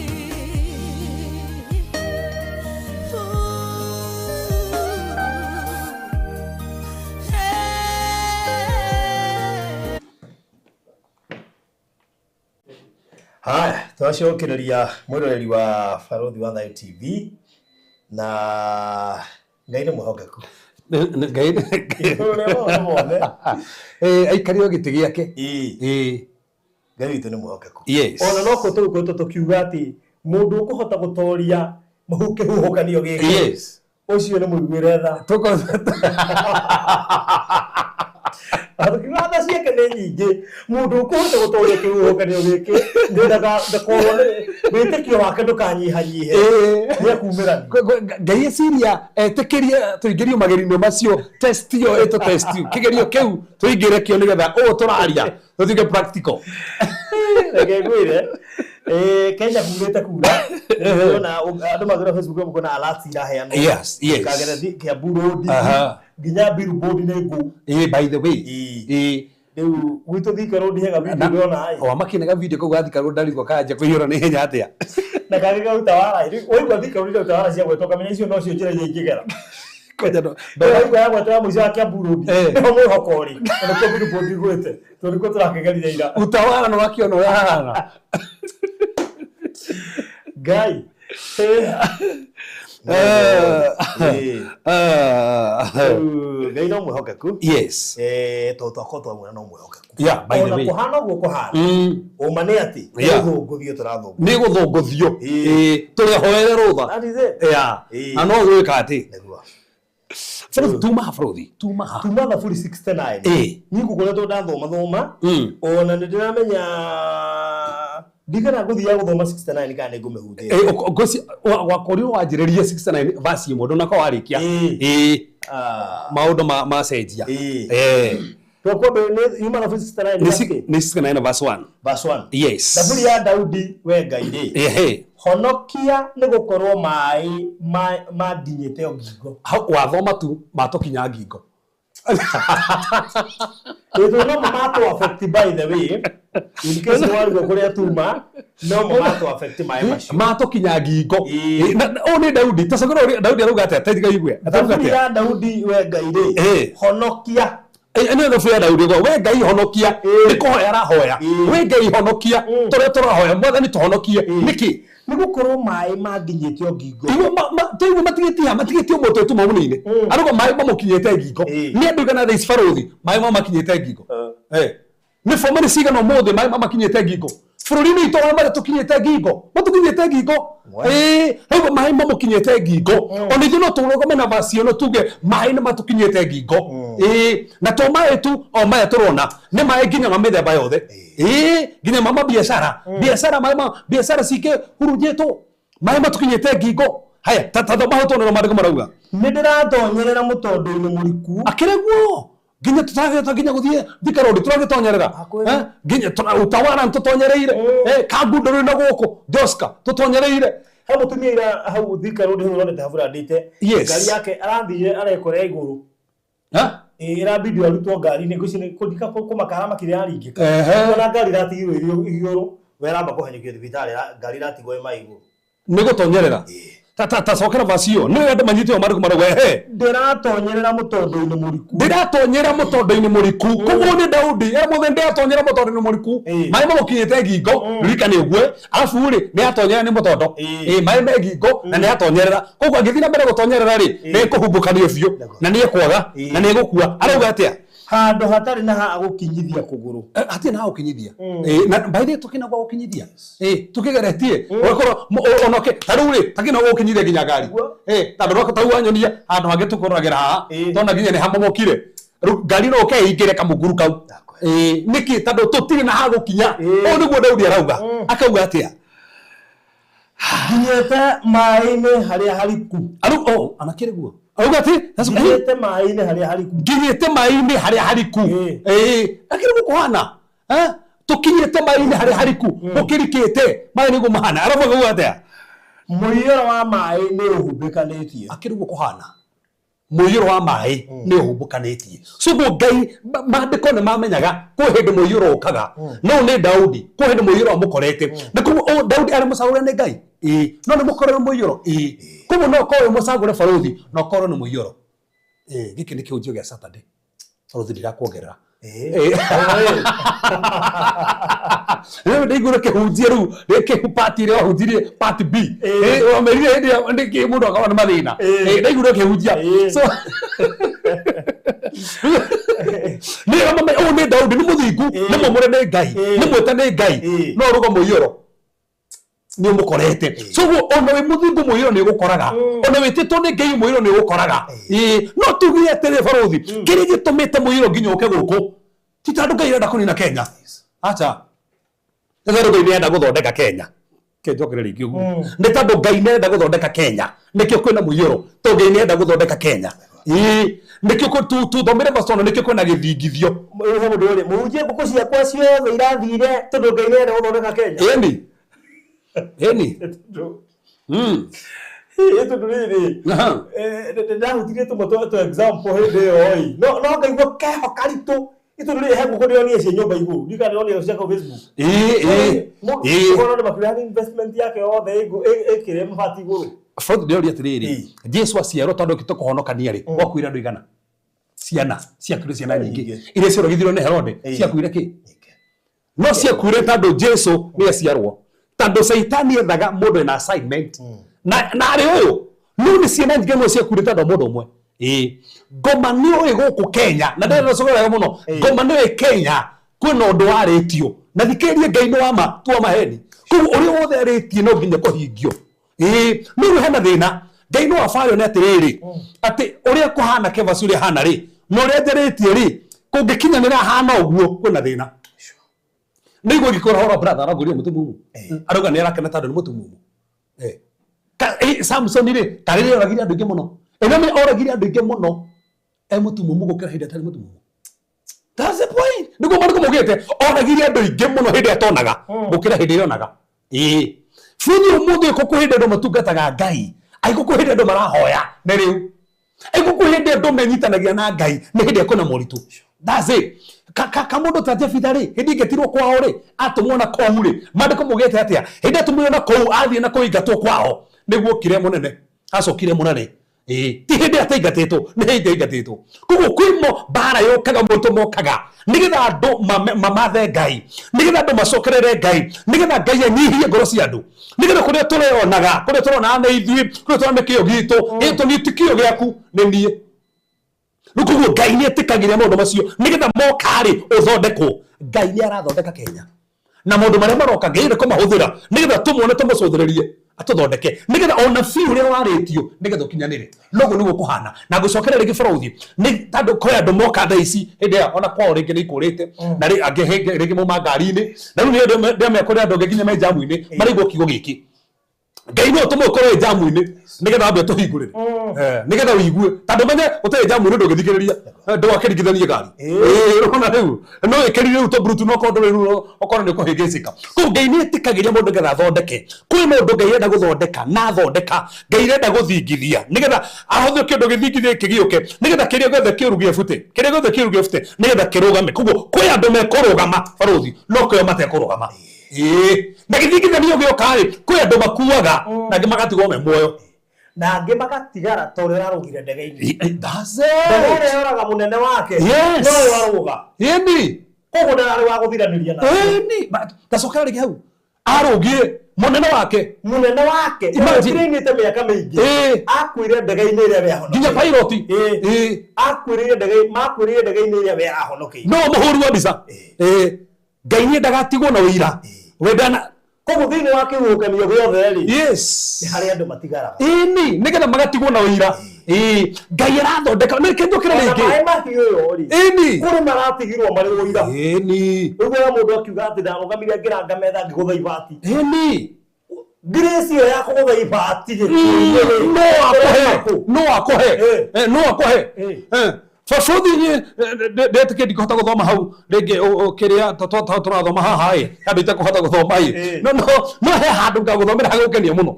Haya, twacokĩrĩria mwĩroreri wa Barothi wa Thayũ TV na Ngai nĩ mwĩhokeku. Ngai aikarire gĩtĩ gĩake. Ngai witũ nĩ mwĩhokeku. Yes. Ona no kũ tũkiuga atĩ mũndũ ũkũhota gũtoria kĩhuhũkanio gĩkĩ. Yes. Ũcio nĩ mũiguĩre tha. Atũkiuga tha ciake nĩ nyingĩ. Mũndũ ũkũhota gũtoria kĩhuhũkanio gĩkĩ nĩendaga ndakorwo wĩtĩkio wake ndũkanyihanyihe. Nĩakumĩrania. Ngai eciria etĩkĩrie tũingĩrio magerinĩ macio test ĩyo ĩtũ test kĩgerio kĩu tũingĩre kĩo nĩgetha tũraria tũtuĩke practical. Ngai gwĩre Kenya kurĩte kura na andũ magĩra Facebook mukona alert iraheanwo. Yes. Kagera Kiambu Road nginya billboard nĩ ngũ. By the way Rĩu gwitũ Thika Road hega video ndona ai. O makinaga video kau gathika Road ndarigwo kanja kũiyũra nĩ henya atĩa. Na kagega utawara oigwa Thika Road utawara cia gwetwo kamenya icio no cio njĩra iria ingĩgera. Koja no. Oigwa ya gwetwo mũico wa Kiambu Road. Nĩ mwĩhokori. Na kwa billboard gwete. Tũriko tũrakĩgerire ira. Utawara no wakiona ũrĩa hahana. Ngai. Ngai no mwĩhokeku. Yes. Twakorwo mwena no mwĩhokeku. Yeah, by the way. Ona kũhana ũguo kũhana. Ũma nĩ atĩ gũthũngũthio tũrathũngũthio. Nĩ gũthũngũthio. Tũrehoere rũtha. That is it. Yeah. Na no gwĩka atĩ. Nĩguo. Bũrũthi tuma ha. Tuma na bũrũri 69. Niĩ ngũkoretwo ndathoma. Ona nĩ ndĩramenya ndigana gũthiaga gũthoma 69 kana nĩ ngũmĩhunjĩria. Ngoci wakorirwo wanjĩrĩria 69 verse ĩmwe ndona ko warĩkia. Maũndũ macenjia. Twakwambe nĩ yuma na bũrũri 69 nĩ 69 verse 1. Verse 1. Yes. Thaburi ya Daudi we Ngai. Honokia nĩ gũkorwo maĩ manginyĩte o ngingo. Wathoma tu matũkinya ngingo. Ndio no mato affect by the way. In case you want to kũrĩa tuma no mato affect maĩ macio. Matũkinya ngingo. O nĩ Daudi. Tacogora Daudi arauga atĩa? Taiga igue. Atauga atĩa? Daudi we Ngai. Honokia. Ene no fia Daudi go we Ngai honokia. Nĩ kũhoya arahoya. We Ngai honokia. Tũrĩa tũrahoya mwathani tũhonokie. Nĩkĩ? Nĩ gũkorwo maĩ manginyĩte o ngingo. Tũigua matigĩtie mũtwe tu maũnĩ-inĩ. Arauga maĩ mamũkinyĩte ngingo. Nĩ andũ igana thaa ici Barothi maĩ mamakinyĩte ngingo. Nĩ bamĩrĩ cigana ũmũthĩ maĩ mamakinyĩte ngingo. Bũrũri-inĩ witũ ona matũkinyĩte ngingo. Matũkinyĩte ngingo. Hauga maĩ mamũkinyĩte ngingo. Ona ithuĩ no tũrũgame na basi ĩno tuge maĩ nĩ matũkinyĩte ngingo. Na to maĩ tu o maya tũrona nĩ maĩ nginya ma mĩthemba yothe. Nginya ma biacara. Biacara cikĩhurunjĩtwo. Maĩ matũkinyĩte ngingo. Haya tathoma hau tũonera maandĩko marauga. Nĩ ndĩratonyerera mũtondo-inĩ mũriku. Akĩreguo. Nginya tutageta nginya guthie Thika Road turagĩtonyerera. Nginya utawara tutonyereire. Kambundũrũ na gũkũ Joska tutonyereire. Hau mũtumia ira hau Thika Road hau ronete haburandĩte. Ngari yake arathire arekora igũrũ. Irabidi arutwo ngari-inĩ ngũci kũndika kũmakara makĩrĩa aringĩka. Ona ngari iratigirwo igũrũ weramba kũhanyũkio thibitarĩ ngari iratigwo maigũ. Nĩ gũtonyerera. Tacokera basi ĩyo nĩ andũ manyitĩtwo maandĩko marauga ndĩratonyerera mũtondo-inĩ mũriku. Ndĩratonyera mũtondo-inĩ mũriku. Koguo nĩ Daudi mũthĩ ndĩratonyera mũtondo-inĩ mũriku. Maĩ mamũkinyĩte ngingo ririkane ũguo. Arabu rĩ nĩ atonyera nĩ mũtondo. Maĩ me ngingo na nĩ atonyerera. Koguo angĩthiĩ na mbere gũtonyerera rĩ nĩ kũhumbũkanio biũ na nĩ ekwaga na nĩ egũkua. Arauga atĩa? Handå hatarä na ha gå kågå hatirĩ na ha gũkinyithia na mbaithĩ tũkĩna gwa gũkinyithia tũkĩgeretie ũgakorwo onoke tarĩu rĩ takĩna gwa gũkinyithia nginya ngari tondũ no tarĩu wanyonia handũ hangĩ tũkũragĩra haha tona nginya nĩ hamomokire rĩu ngari no ũkeingĩre kamũnguru kau nĩkĩ tondũ tũtirĩ na ha gũkinya ũũ nĩguo Daudi arauga akauga atĩa nginyĩte maĩ-inĩ harĩa hariku anakĩrĩ guo auga atĩ nginyĩte maĩ-inĩ harĩa hariku nginyĩte maĩ-inĩ harĩa hariku akĩrĩ guo kũhana tũkinyĩte maĩ-inĩ harĩa hariku ũkĩrikĩte maĩ nĩguo mahana arabu akauga atĩa mũiyũro wa maĩ nĩ ũhumbĩkanĩtie akĩrĩ guo kũhana mũiyũro wa maĩ nĩ ũhumbũkanĩtie coguo Ngai maandĩko nĩ mamenyaga kwĩ hĩndĩ mũiyũro ũkaga no nĩ Daudi kwĩ hĩndĩ mũiyũro mũkorete na koguo Daudi arĩ mũcagũre nĩ Ngai no nĩ mũkorere mũiyũro koguo no korwo mũcagũre barothi no korwo nĩ mũiyũro gĩkĩ nĩ kĩhunjio gĩa Saturday barothi ndirakuongerera rĩu ndaigũire kĩhunjie rĩu rĩkĩ part ĩrĩa wahunjirie part B wamerire hĩndĩ ya ndĩkĩ mũndũ akawa nĩ mathĩna ndaigũire kĩhunjia so nĩ Daudi nĩ mũthingu nĩ mũmũre nĩ Ngai nĩ mwĩta nĩ Ngai no rũgo mũiyũro nĩ mũkorete so ona wĩ mũthingu mũiyũro nĩ ũgũkoraga ona wĩtĩtwo nĩ Ngai mũiyũro nĩ ũgũkoraga no tugire atĩrĩ barothi kĩrĩa gĩtũmĩte mũiyũro nginya ũke gũkũ ti tondũ Ngai arenda kũnina Kenya acha tondũ Ngai nĩenda gũthondeka Kenya kĩnjokere rĩngĩ ũguo nĩ tondũ Ngai nĩenda gũthondeka Kenya nĩkĩo kwĩna mũiyũro tondũ Ngai nĩenda gũthondeka Kenya nĩkĩo tuthomere bacona nĩkĩo kwĩna gĩthingithio mũhunjie ngũkũ ciakwa ciothe irathire tondũ Ngai nĩenda gũthondeka Kenya tondũ rĩrĩ ndahutirie tũmwe example hĩndĩ ĩyo no ngaigua keho karitũ tondũ rĩrĩ he ngũkũ ndĩronire ciĩ nyũmba igũrũ ndika ndĩronire cia Facebook mũndũ nĩ makĩrĩa investment yake yothe ĩkĩrĩa mabati igũrũ Ford ndĩroria atĩrĩrĩ Jesu aciarwo tondũ okĩte kũhonokania rĩ gwakuire andũ igana ciana ciakuire ciana nyingĩ iria cioragithirwo nĩ Herode ciakuire kĩ no ciakuire tondũ Jesu nĩ aciarwo tondũ Saitani ethaga mũndũ ena assignment na arĩ ũyũ no nĩ ciana nyingĩ no ciakuire tondũ mũndũ ũmwe ngoma nĩ ũĩ gũkũ Kenya na ndĩrenda cogorega mũno ngoma nĩ ũĩ Kenya kwĩna ũndũ warĩtio na thikĩrĩrie Ngai nĩ wama tua maheni kũu ũrĩa wothe arĩtie no nginya kũhingio nĩ hena thĩna Ngai no abayo nĩ atĩrĩrĩ atĩ ũrĩa kũhana kĩvaci ũrĩa hana rĩ na ũrĩa njarĩtie rĩ kũngĩkinyanĩra hana ũguo kwĩna thĩna nĩguo ngĩkora horo brother aragũria mũtumumu arauga nĩ arakena tondũ nĩ mũtumumu Samson rĩ tarĩrĩ oragire andũ aingĩ mũno ĩno oragire andũ aingĩ mũno mũtumumu gũkĩra hĩndĩ atarĩ mũtumumu that's the point nĩguo maandĩko maugĩte oragire andũ aingĩ mũno hĩndĩ atonaga gũkĩra hĩndĩ ĩrĩa onaga bũrũri ũmũthĩ gũkũ hĩndĩ andũ matungataga Ngai gũkũ hĩndĩ andũ marahoya nĩ rĩu gũkũ hĩndĩ andũ menyitanagia na Ngai nĩ hĩndĩ kwĩna moritũ that's it kamũndũ ta Jefitha rĩ hĩndĩ ingĩtirwo kwao rĩ atũmwo na kũu rĩ maandĩko maugĩte atĩa hĩndĩ atũmwo na kũu athiĩ na kũingatwo kwao nĩguo kire mũnene acokire mũnene ti hĩndĩ ataingatĩtwo nĩ hĩndĩ aingatĩtwo koguo kwĩmo mbara yũkaga moritũ mokaga nĩgetha andũ mamathe Ngai nĩgetha andũ macokerere Ngai nĩgetha Ngai anyihie ngoro cia andũ nĩgetha kũrĩa tũreonaga kũrĩa tũrona nĩ ithuĩ kũrĩa tũrona nĩ kĩo gitũ gĩtũ nĩ tikio gĩaku nĩ niĩ rĩu koguo Ngai nĩ etĩkagĩria maũndũ macio nĩgetha mokarĩ ũthondekwo Ngai nĩ arathondeka Kenya na maũndũ marĩa maroka Ngai nĩ kũmahũthĩra nĩgetha tũmuone tũmũcũthĩrĩrie atũthondeke nĩgetha ona biũ ũrĩa warĩtio nĩgetha ũkinyanĩre noguo nĩguo kũhana na ngũcokerera rĩngĩ barothi nĩ tondũ kwĩ andũ moka thaa ici hĩndĩ ĩyo ona kwao rĩngĩ nĩ ikũrĩte na angĩ rĩngĩ mauma ngari-inĩ na rĩu nĩ ndĩamekũrĩa andũ angĩ nginya me jamu-inĩ maraigua kiugo gĩkĩ Ngai no tũmwe ũkorwo jamu-inĩ nĩgetha wambe tũhingũrĩre nĩgetha ũigue tondũ menye ũtarĩ jamu-inĩ ndũngĩthikĩrĩria ndũgakĩringithanie ngari ũrona rĩu no ĩkĩrire rĩu tũburutu no korwo rĩu okorwo nĩ kũhĩngĩcĩka kũu Ngai nĩ etĩkagĩria mũndũ nĩgetha athondeke kwĩ mũndũ Ngai enda gũthondeka na athondeka Ngai enda gũthingithia nĩgetha ahũthie kĩndũ gĩthingithie kĩgĩũke nĩgetha kĩrĩa gĩothe kĩũrugie bute nĩgetha kĩrũgame koguo kwĩ andũ mekũrũgama barothi no kwĩ matekũrũgama na gĩthingithanio gĩoka-rĩ kwĩ andũ makuaga na angĩ magatigwo me muoyo na angĩ magatigara tondũ ararũgire ndege-inĩ that's ndege yoraga mũnene wake no arũga ĩni koguo ndararĩ wa gũthiranĩria na ndacokera rĩngĩ hau arogie munene wake Imagine. Trainite miaka mingi akwire ndege-ini iria beahonokia nginya pilot akwire ndege makwire ndege-ini iria beahonokia no muhuri wa mbica Ngai ni ndagatigwo na wira wendana koguo thiini wa kihukanio giothe ri yes ni hari andu matigaraga ni nigetha magatigwo na wira Ngai arathondeka ni kindu kire ringi mai mahiũ yo ri ni kuri maratigirwo mari wira ni uguo mundu akiuga ati ndamugamire ngiranga metha ngigutha ibati ni grace yo ya kugutha ibati no akohe Fafuthi ni ndetike ndikota guthoma hau ringi kiria turathoma haha handite kuhota guthoma no he handu ngaguthomera hagukenia muno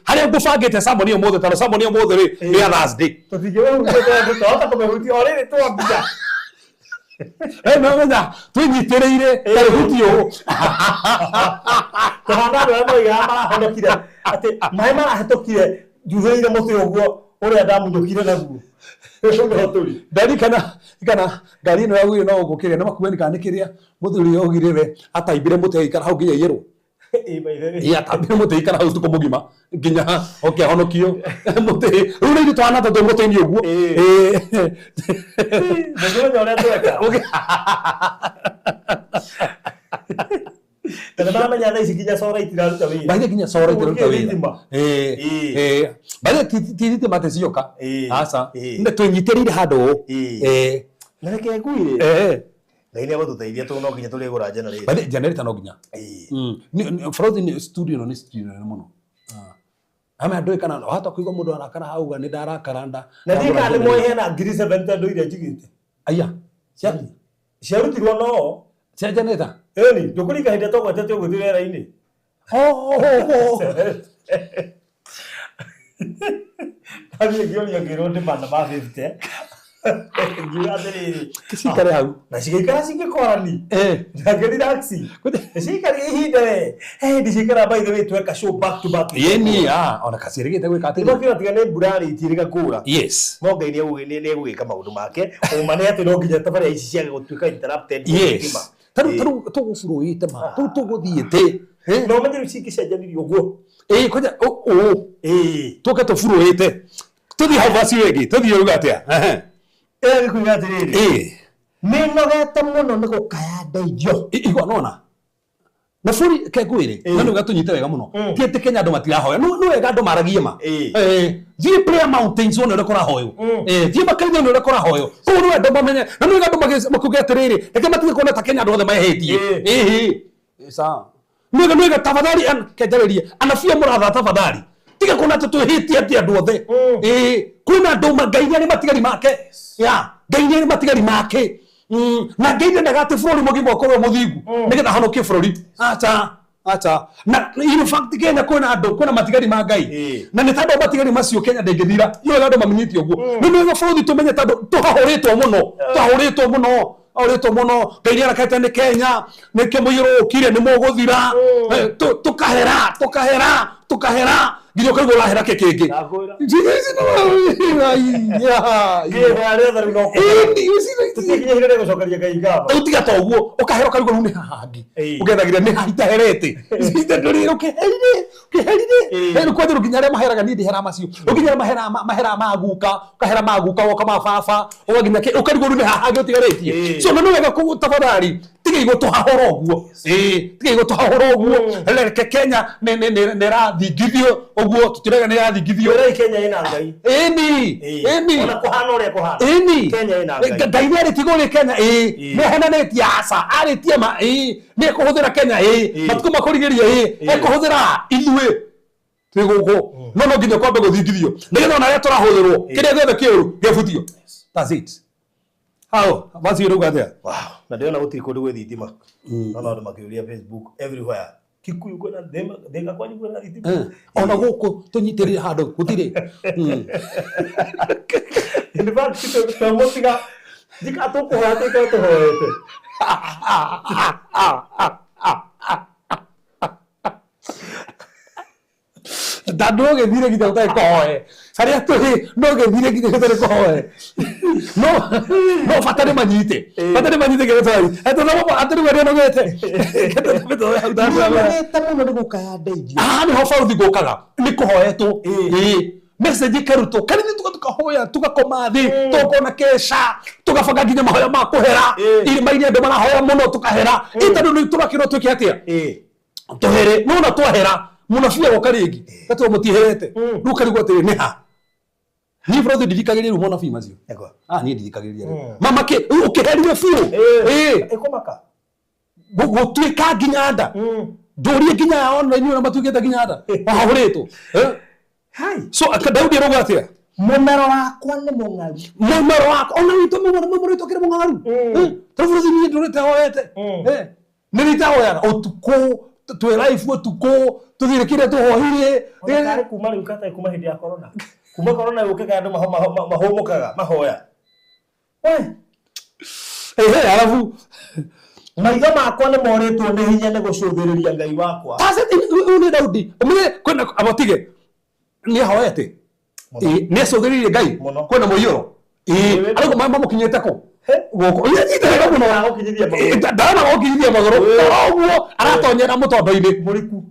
haria ngubangite samoni umuthe tano samoni umuthe ri ni Thursday tutingiwe tuhota kumehutia oriri twambia no menya twinyitirire taruhuti uyu tuhanda andu aria moigaga marahonokire ati mai marahetũkire njugĩrĩire mũtĩ ũguo ũrĩa ndamunyũkire naguo Dari kana ngari ino yaguire no gukiria na makueni kana kiria muthuri yogire we ataimbire muti ikara hau nginya yero ataimbire muti ikara hau tuko mugima nginya honokio muti riu ni twana tatu muti ni uguo ndio nyonya tweka kana mama nyana isikinya sora itiraruta wira baile kinya sora itiraruta wira baile titi mate sioka asa nde twinyitirire handu na reke nguire Ngai ni abatũteithia tu no nginya tũrĩgũra generator baile generator no nginya Frozen studio no ni studio ni muno ama ndoi kana hata kuigwa mundu arakara hauga ni ndarakaranda na ndika ni moye na ngiri 7 ndo iria njigite aya ciarutirwo no cia generator ni ndukuri kahinda togwetete ũgũthiĩ wĩra-inĩ Kami ngĩonia ngĩrwo ndĩmana ma 50 ngiuga atĩrĩrĩ cikare hau na cigĩikara cingĩkorani na ngĩriraxi cigĩikare ihinda ndicikara by the way tweka show back to back yeni ona kacirigite gwĩka atĩ nĩmakĩra tiga nĩ mbura rĩtiĩrĩga kũra yes no Ngai nĩ egũgĩka maũndũ make ũma nĩ atĩ no nginya tabarĩra ici ciage gũtuĩka interrupted yes taru tuguburuite ma tuguthiĩte no menye cingĩcenjanirio ũguo koja tuke tuburuite tuthi hau basi wegi tuthi uga atia gĩkuga atĩrĩrĩ nĩ nogete mũno nĩ gũkaya ndeithio igwa nona na bũrũri kengwĩre na nĩ ũgatũnyite wega mũno ti atĩ Kenya andũ matirahoya nĩ wega andũ maragie ma thiĩ Prayer Mountains wone ũrĩa kũrahoywo thiĩ makanitha ũrĩa kũrahoywo kũu nĩ andũ mamenye na nĩ wega andũ makuge atĩrĩrĩ reke matige kuona ta Kenya andũ othe mahĩtie sawa nĩ wega tafadhali kenjarĩrie anabia mũratha tafadhali tiga kuona atĩ twĩhĩtie atĩ andũ othe kwĩna andũ Ngai nĩ matigari make Ngai nĩ matigari make na Ngai ndendaga atĩ bũrũri mũgima ũkorwo mũthingu nĩgetha ahonokie bũrũri acha na in fact Kenya kwĩna matigari ma Ngai na nĩ tondũ matigari macio Kenya ndĩngĩthira nĩ wega andũ mamenyithio ũguo nĩ wega bũrũri tũmenye tondũ tũhahũrĩtwo mũno orito muno Ngai nĩ arakĩte nĩ Kenya nĩ kĩmũirũkire nĩ mũgũthira tukahera nginya ũkaigua ũrahera kĩngĩ utiga ta ũguo ũkahera ũkaigua rĩu nĩ hahangi ũgethagĩra nĩ haitaherete ũkĩherire kwethĩrwo nginya arĩa maheraga niĩ ndĩhera macio ũkinya mahera maguka ũkahera maguka woka mababa ũgakinya ũkaigua rĩu nĩ hahangi ũtigarĩtie so nĩ wega tafadhali tiga igũtũhahũra ũguo reke Kenya nĩ rathingithio ũguo tũtirega nĩ rathingithio Kenya ĩna Ngai ona kũhana ũrĩa kũhana Kenya ĩna Ngai nĩ arĩtie gũrĩ Kenya nĩ henanĩtie aca arĩtie ma nĩ ekũhũthĩra Kenya matukũ makũrigĩria ekũhũthĩra ithuĩ twĩ gũkũ no nginya kwambe gũthingithio nĩgetha ona arĩa tũrahũthĩrwo kĩrĩa gĩothe kĩũru gĩbutio that's it hao basi uruga atia na ndĩrona gũtirĩ kũndũ gwĩ thitima no andũ makĩũria Facebook everywhere Kikuyu kwĩna thĩna kwanyu kwĩna thitima ona gũkũ tũnyitĩrĩre handũ gũtirĩ in fact tũmũtiga thika tũkũhoya tũhoete da no gĩthire nginya ũtarĩ kũhoe harĩa tũrĩ no gĩthire nginya ũtarĩ kũhoe no fatane manyite geretari eto no atari wari no gete tamu no gukaya ndeithio ni ho bauthi gukaga ni kuhoetwo message karuto kari ni tukahoya tukakoma thi tukona kesha tukabanga nginya mahoya ma kuhera irima iria ndo marahoya muno tukahera itandu ni turakiro tuki atia tuhere nona twahera munafia gokaringi gato mutiherete rukarigwo atiri ni ha ni bro ndithikagiria ru mona fima cio ni ndithikagiria mama ke ukiheria fiu ikomaka gutwika nginya nda ndurie nginya online na matwikite nginya nda wahuritwo hai so Daudi aroga atia mumero wakwa ni mungaru mumero wakwa ona wito mumero wito kire mungaru tavuzi ni ndurite hoete nirita hoya utuko twe life utuko tuthire kire tuhohire kare kuma rukata kuma hindi ya corona kuma corona yukeka andu mahomokaga mahoya alafu maitho makwa ni moretwo ni hinya ni gucuthiriria Ngai wakwa asa ni Daudi umire kwenda abotige ni hoete ni acuthiririe Ngai kwenda muiyoro ariko mama mukinyete ko goko nyitega muno ndana gokinyithia magoro oguo aratonyera mutondo-ini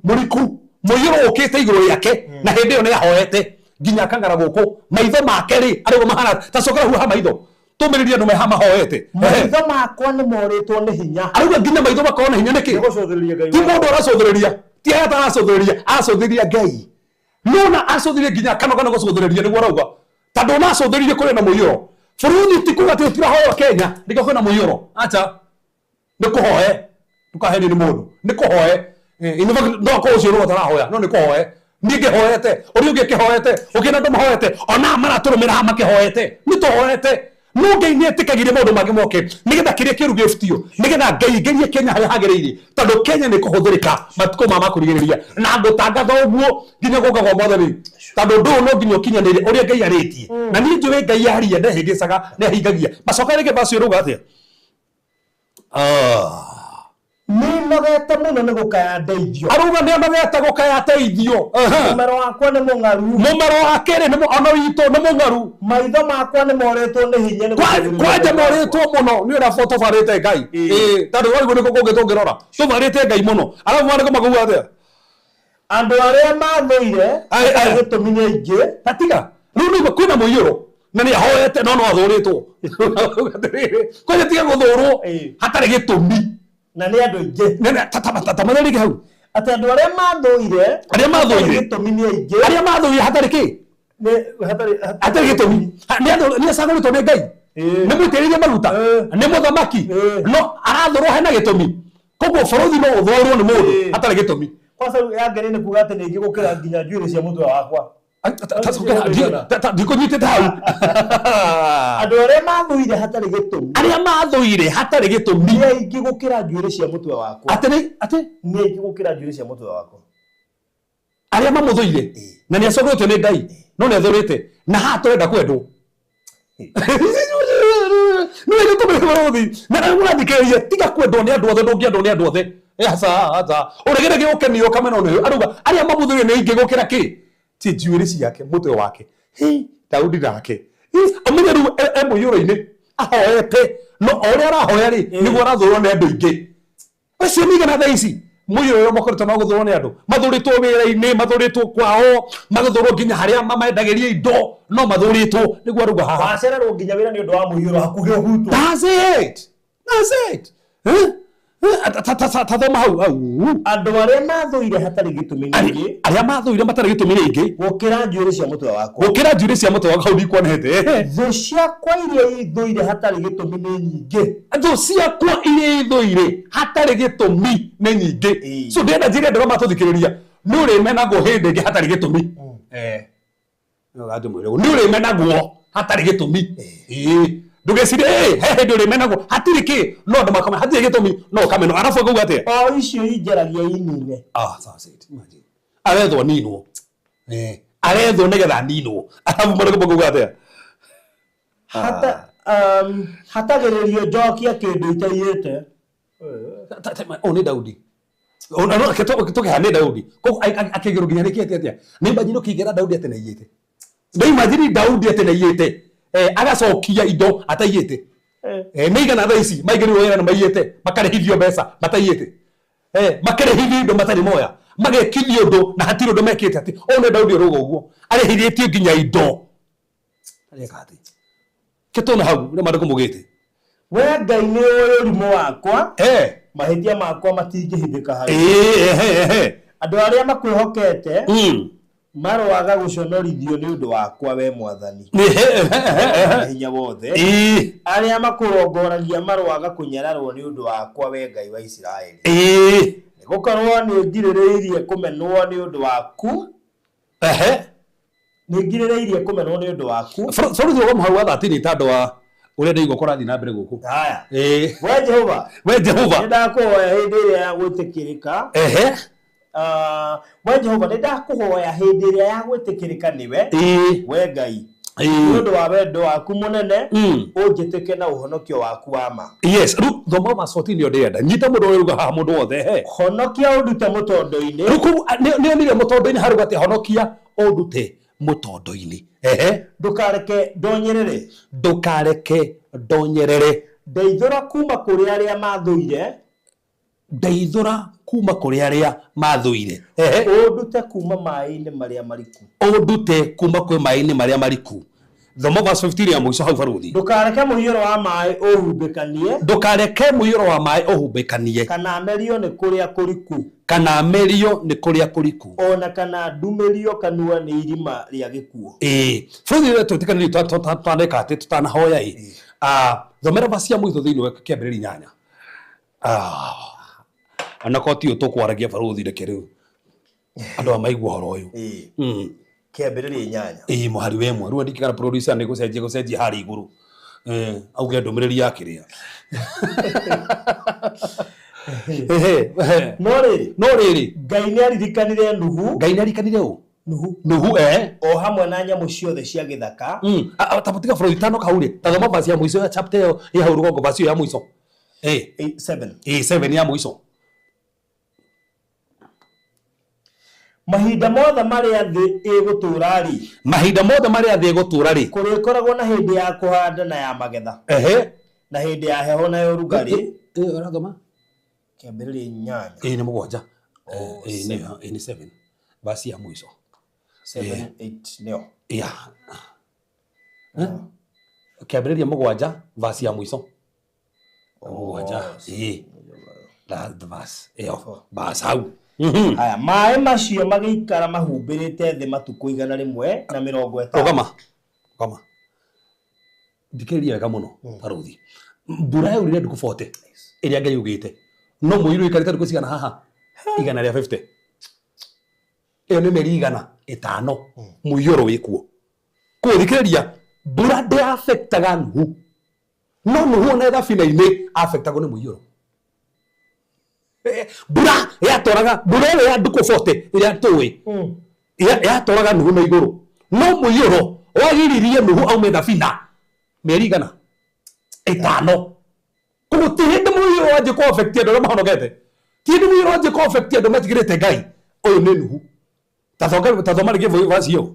muriku muiyoro ukite iguru yake na hindi yo ni ahoete nginya kangara goko maitho make ri ariko mahana tacokera huha maitho tumiriria andu mehama hoete maitho makwa ni moretwo ni hinya ariko nginya maitho makona na hinya niki gucuthiriria Ngai ti mundu aracuthiriria ti ata aracuthiriria acuthiriria Ngai nona acuthiriria nginya kano gucuthiriria niguo arauga tondu na acuthiririe kuri na muiyoro buruni ti kuga ati tirahoya Kenya ndiko kwina muiyoro acha ni kuhoe tukaheni ni mundu ni kuhoe inova ndo ko ucio ro tarahoya no ni kuhoe ninge hoete uri unge kihoete ukina ndo mahoete ona mara turumira hama kihoete ni tuhoete nunge ni etikagirie mundu magi moke nigetha kiria kiru giftio nigetha Ngai ngerie Kenya haria hagiriire tondu Kenya ni kuhuthurika matuko mama kurigiriria na ngutangatha uguo nginya gukagwo motheri tondu ndu no nginya kinyanire uria Ngai aritie na ni njuwe Ngai yaria ndehingicaga nehingagia macoka rege bacio ruga atia ni nogete muno ni gukaya ndeithio aruga ni nogete gukaya teithio mumero wakwa ni mungaru mumero wakere ni ona wito ni mungaru maitho makwa ni moretwo ni hinya ni kwaje moretwo muno ni ora photo farete Ngai tondu wari gune kukunge tungirora tufarete Ngai muno arabu wari kumaguwa atia andu aria mathuire gitumi ni aingi tatiga riu ni kwina muiyoro na ni ahoete no athuritwo kwaje tiga guthurwo hatari gitumi na ni andu aingi nene tamatheri ke hau ati andu aria mathuire gitumi ni aingi aria mathuire hatari ki ni hatari gitumi ni andu ni acaguritwo ni Ngai ni mwitiririe maruta ni muthamaki no arathurwo hena gitumi koguo bũrũri no ũthũrwo nĩ mũndũ hatarĩ gĩtũmi kwanza ya ngari ni kuga ati ni ingi gukira nginya njuĩrĩ cia mũtwe wakwa ndikũnyitĩte hau andu aria mathuire hatarĩ gĩtũmi arĩa mathuire hatarĩ gĩtũmi ni aingi gukira njuĩrĩ cia mũtwe wakwa atĩ ni aingi gukira njuĩrĩ cia mũtwe wakwa arĩa mamũthũire na nĩ acogotwo nĩ Ngai no nĩ athũrĩte na haha tũrenda kwendwo no nĩ tũmĩrũthi na mũrathikĩrĩria tiga kwendwo nĩ andũ othe ndũngĩendwo nĩ andũ othe aca ũregere gĩũkenio kamena ũnĩũ aruga arĩa mamũthũire nĩ aingĩ gũkĩra kĩ ti njuĩrĩ ciake mũtwe wake Daudi nake amenye rĩu mũiyũro-inĩ ahoete no ũrĩa arahoya rĩ nĩguo arathũrwo nĩ andũ aingĩ ũcio nĩigana thaa ici mũiyũro ũrĩa makoretwo no gũthũrwo nĩ andũ mathũrĩtwo wĩra-inĩ mathũrĩtwo kwao magathũrwo nginya harĩa mamendagĩria indo no mathũrĩtwo nĩguo aruga haha wacererwo nginya wĩra nĩ ũndũ wa mũiyũro hakuhĩ ũhutwo that's it tathoma hau andũ arĩa mathuire hatarĩ gĩtũmi ningĩ arĩa mathuire matarĩ gĩtũmi ningĩ gũkĩra njuĩrĩ cia mũtwe wakwa gũkĩra njuĩrĩ cia mũtwe wakwa hau ndikwonete thũ ciakwa iria ithũire hatarĩ gĩtũmi nĩ nyingĩ thũ ciakwa iria ithũire hatarĩ gĩtũmi nĩ nyingĩ so ndĩrenda njĩre andũ arĩa matũthikĩrĩria nĩ ũrĩmenagwo hĩndĩ ĩngĩ hatarĩ gĩtũmi nĩ ũrĩmenagwo hatarĩ gĩtũmi ndugecirie he hĩndĩ ũrĩmenagwo hatirĩ kĩ no andũ makame hatirĩ gĩtũmi no ũkameno arabu akauga atĩa o icio injaragia inine arethwo ninwo arethwo nĩgetha ninwo arabu marĩkũ makauga atĩa hatagĩrĩrio njokia kĩndũ itaiyĩte ũyũ nĩ Daudi tũkĩha nĩ Daudi koguo akĩgĩrwo nginya nĩkĩete atĩa nĩ imagine ũkĩigĩra Daudi atĩ nĩaiyĩte nĩ imagine Daudi atĩ nĩaiyĩte agacokia indo ataiyete meigana thaa ici maigĩrĩrwo wĩra na maiyĩte makarĩhithio mbeca mataiyĩte makarĩhithio indo matarĩ moya magekithio ũndũ na hatirĩ ũndũ mekĩte atĩ nĩ Daudi Oruga ũguo arĩhithĩtio nginya indo areka atĩ ketona hau nĩ mandĩko mũgĩte we Ngai nĩ ũyũ ũrimũ wakwa mahĩtia makwa matingĩhithĩka harĩ andũ arĩa makwĩhokete maroaga gũconorithio nĩ ũndũ wakwa we Mwathani hinya wothe arĩa makũrongoragia maroaga kũnyararwo nĩ ũndũ wakwa we Ngai wa Isiraeli nĩgũkorwo nĩngirĩrĩirie kũmenwo nĩ ũndũ waku nĩngirĩrĩirie kũmenwo nĩ ũndũ waku borithi wa mũhau wa 13 tandũ wa ũrĩa ndĩigua kũrathiĩ na mbere gũkũ haya we Jehova nĩndakũhoya hĩndĩ ĩrĩa ya gwĩtĩkĩrĩka we Jehova nĩndakũhoya hĩndĩ ĩrĩa ya gwĩtĩkĩrĩka nĩwe we Ngai nĩ ũndũ wa wendo waku mũnene ũnjĩtĩke na ũhonokio waku wa ma yes rĩu thoma verse 14 nĩyo ndĩrenda nyita mũndũ ũrĩa uga haha mũndũ wothe honokia ũndute mũtondo-inĩ nĩonire mũtondo-inĩ harĩ gati honokia ũndute mũtondo-inĩ ndũkareke ndonyerere ndeithũra kuma kũrĩ arĩa mathũire ũndute kuma maĩ-inĩ marĩa mariku thoma verse 15 ya mũico hau barũthi ndũkareke mũiyũro wa maĩ ũhumbĩkanie kana merio nĩ kũrĩa kũriku ona kana ndumĩrio kanua nĩ irima rĩa gĩkuũ bũrũthi ũrĩa twĩtĩkanĩrio twaneka atĩ tũtanahoya thomera verse ya mũico thĩinĩ wa kĩambĩrĩria 8 anakoti ũtũkwaragia barũthi reke rĩu andũ a maigua horo ũyũ kĩambĩrĩria 8 mũhari wemwe rĩu andĩkĩkana producer nĩ gũcenjia harĩ igũrũ auge ndũmĩrĩri ya kĩrĩa no rĩrĩ Ngai nĩaririkanire Nuhu o hamwe na nyamũ ciothe cia gĩthaka tabotiga bũrũri tano kaurĩ tathoma verse ya mũico ya chapter ĩyo ĩ hau rũgongo verse ya mũico 7 ya mũico mahinda mothe marĩa thĩ ĩgũtũũra rĩ kũrĩkoragwo na hĩndĩ ya kũhanda na ya magetha na hĩndĩ ya heho na ya ũrugarĩ ũrathoma kĩambĩrĩria 8 nĩ mũgwanja nĩ 7 verse ya mũico 7 8 nĩyo kĩambĩrĩria mũgwanja verse ya mũico mũgwanja the verse hau haya maĩ macio magĩikara mahumbĩrĩte thĩ matukũ 150 Ogama ndikĩrĩria wega mũno barũthi mbura yaurire ndukũ 40 ĩrĩa Ngai ugĩte no mũirũ ikarĩte ndukũ cigana haha 150 ĩyo nĩ mĩeri 500 mũiyũro wĩkuo kũthikĩrĩria mbura ndĩafectaga Nuhu no Nuhu ona thabina-inĩ afectagwo nĩ mũiyũro mbura ĩyo ya ndukũ 40 ĩrĩa tũĩ yatoraga Nuhu na igũrũ no mũiyũro wagiririe Nuhu aume thabina mĩeri 500 kũguo ti hĩndĩ mũiyũro wanjĩ kũ affect andũ arĩa mahonokete ti hĩndĩ mũiyũro wanjĩ kũ affect andũ metigĩrĩte Ngai ũyũ nĩ Nuhu tathoma rĩngĩ verse ĩyo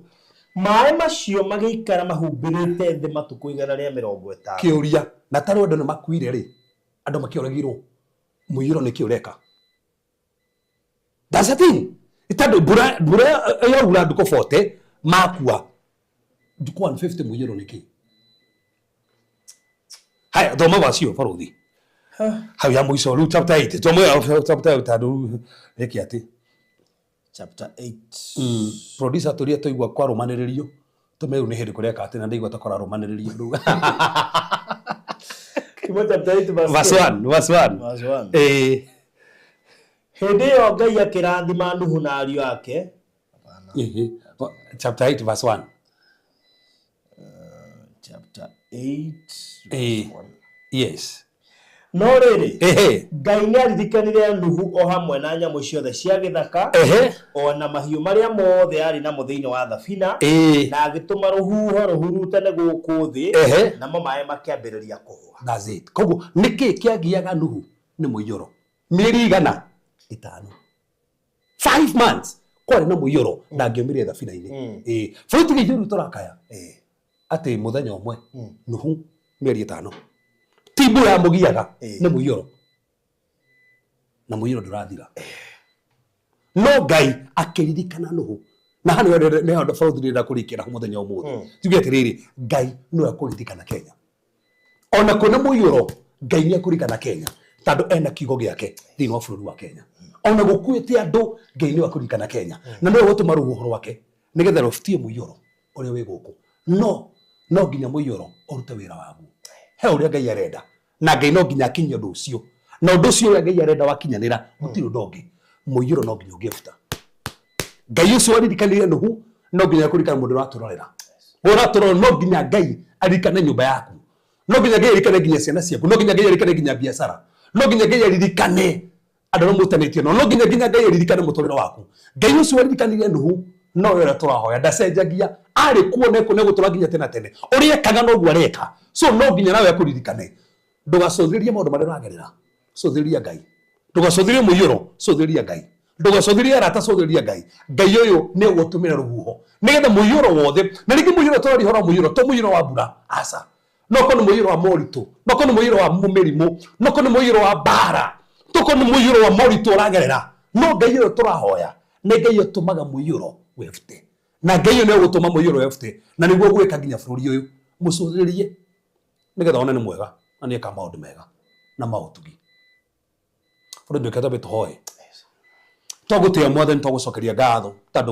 maĩ macio magĩikara mahumbĩrĩte thĩ matukũ 150 kĩũria na tarĩ andũ nĩ makuire rĩ andũ makĩoragirwo mũiyũro nĩ kĩũreka that's the thing itandũ mbura yaura ndukũ 40 makua ndukũ 150 mũiyũro nĩ kĩ haya thoma verse ĩyo barũthi hau ya mũico rĩu chapter 8 thoma chapter 8 tandũ rĩkĩ atĩ chapter 8 producer tũria tũigua kwarũmanĩrĩrio tũmeũ nĩ hĩndĩ kũreka atĩ na ndaigua takora rũmanĩrĩrio rĩu chapter 8 verse 1 hĩndĩ ĩyo Ngai akĩrathima Nuhu na ariũ ake chapter 8 verse 1 chapter 8 yes no rĩrĩ Ngai nĩaririkanire Nuhu o hamwe na nyamũ ciothe cia gĩthaka ona mahiũ marĩa mothe arĩ namo thĩinĩ wa thabina na agĩtũma rũhuho rũhurutane gũkũ thĩ namo maĩ makĩambĩrĩria kũhũa that's it koguo nĩkĩ kĩagiaga Nuhu nĩ mũiyũro mĩeri 500 5 months kwarĩ na mũiyũro ndangĩũmire thabina-inĩ bũrũti gĩithũru tũrakaya ati muthenya umwe nuhu mieri 5 tibu ya mugiaga ni muiyoro na muiyoro ndurathira no Ngai akiririkana nuhu na hano ne ndo bũrũri ndĩrenda kũrĩkĩra mũthenya ũmũthĩ tuge atĩrĩrĩ Ngai no akũririkana Kenya ona kuna muiyoro Ngai nĩ akũririkana Kenya tondũ ena kiugo gĩake thĩinĩ wa bũrũri wa Kenya ona gũkuĩte andũ Ngai nĩ akũririkana Kenya na no gũtũma rũhuho rwake nĩgetha rũbutie muiyoro ũrĩa wĩ gũkũ no nginya muiyoro ũrute wĩra waguo he ũrĩa Ngai arenda na Ngai no nginya akinyie ũndũ ũcio na ũndũ ũcio ũrĩa Ngai arenda wakinyanĩra gũtirĩ ũndũ ũngĩ muiyoro no nginya ũngĩbuta Ngai ũcio aririkanire nuhu no nginya kũririkana mũndũ ũratũrorera ũratũrora no nginya Ngai aririkane nyũmba yaku no nginya Ngai aririkane nginya ciana ciaku no nginya Ngai aririkane nginya biacara no nginya Ngai aririkane andũ arĩa mũtanĩtie no nginya Ngai aririkane mũtũrĩre waku Ngai ũcio aririkanire nuhu no wĩra tũrahoya ndacenjagia arĩ kuo neko ne gũtũra nginya tena tene ũrĩa ekaga no guo areka so no nginya nawe akũririkane ndũgacũthĩrĩrie maũndũ marĩa ũragerera cũthĩrĩria Ngai ndũgacũthĩrĩrie mũiyũro cũthĩrĩria Ngai ndũgacũthĩrĩrie arata cũthĩrĩria Ngai Ngai ũyũ nĩ ũgũtũmĩra rũhuho nĩgetha mũiyũro wothe na rĩngĩ mũiyũro tũrari horo mũiyũro to mũiyũro wa mbura aca no ko nĩ mũiyũro wa moritũ no ko nĩ mũiyũro wa mĩrimũ no ko nĩ mũiyũro wa mbara to ko nĩ mũiyũro wa moritũ ũragerera no Ngai ũyũ tũrahoya nĩ Ngai ũtũmaga mũiyũro webute na Ngai ũyũ nĩ ũgũtũma mũiyũro webute na nĩguo gwĩka nginya bũrũri ũyũ mũcũthĩrĩrie nĩgetha one nĩ mwega na nĩ eka maũndũ mega na maũtugi bũrũri ndũkĩte tũhoe tũgũtĩa mwathani tũgũcokeria ngatho tondũ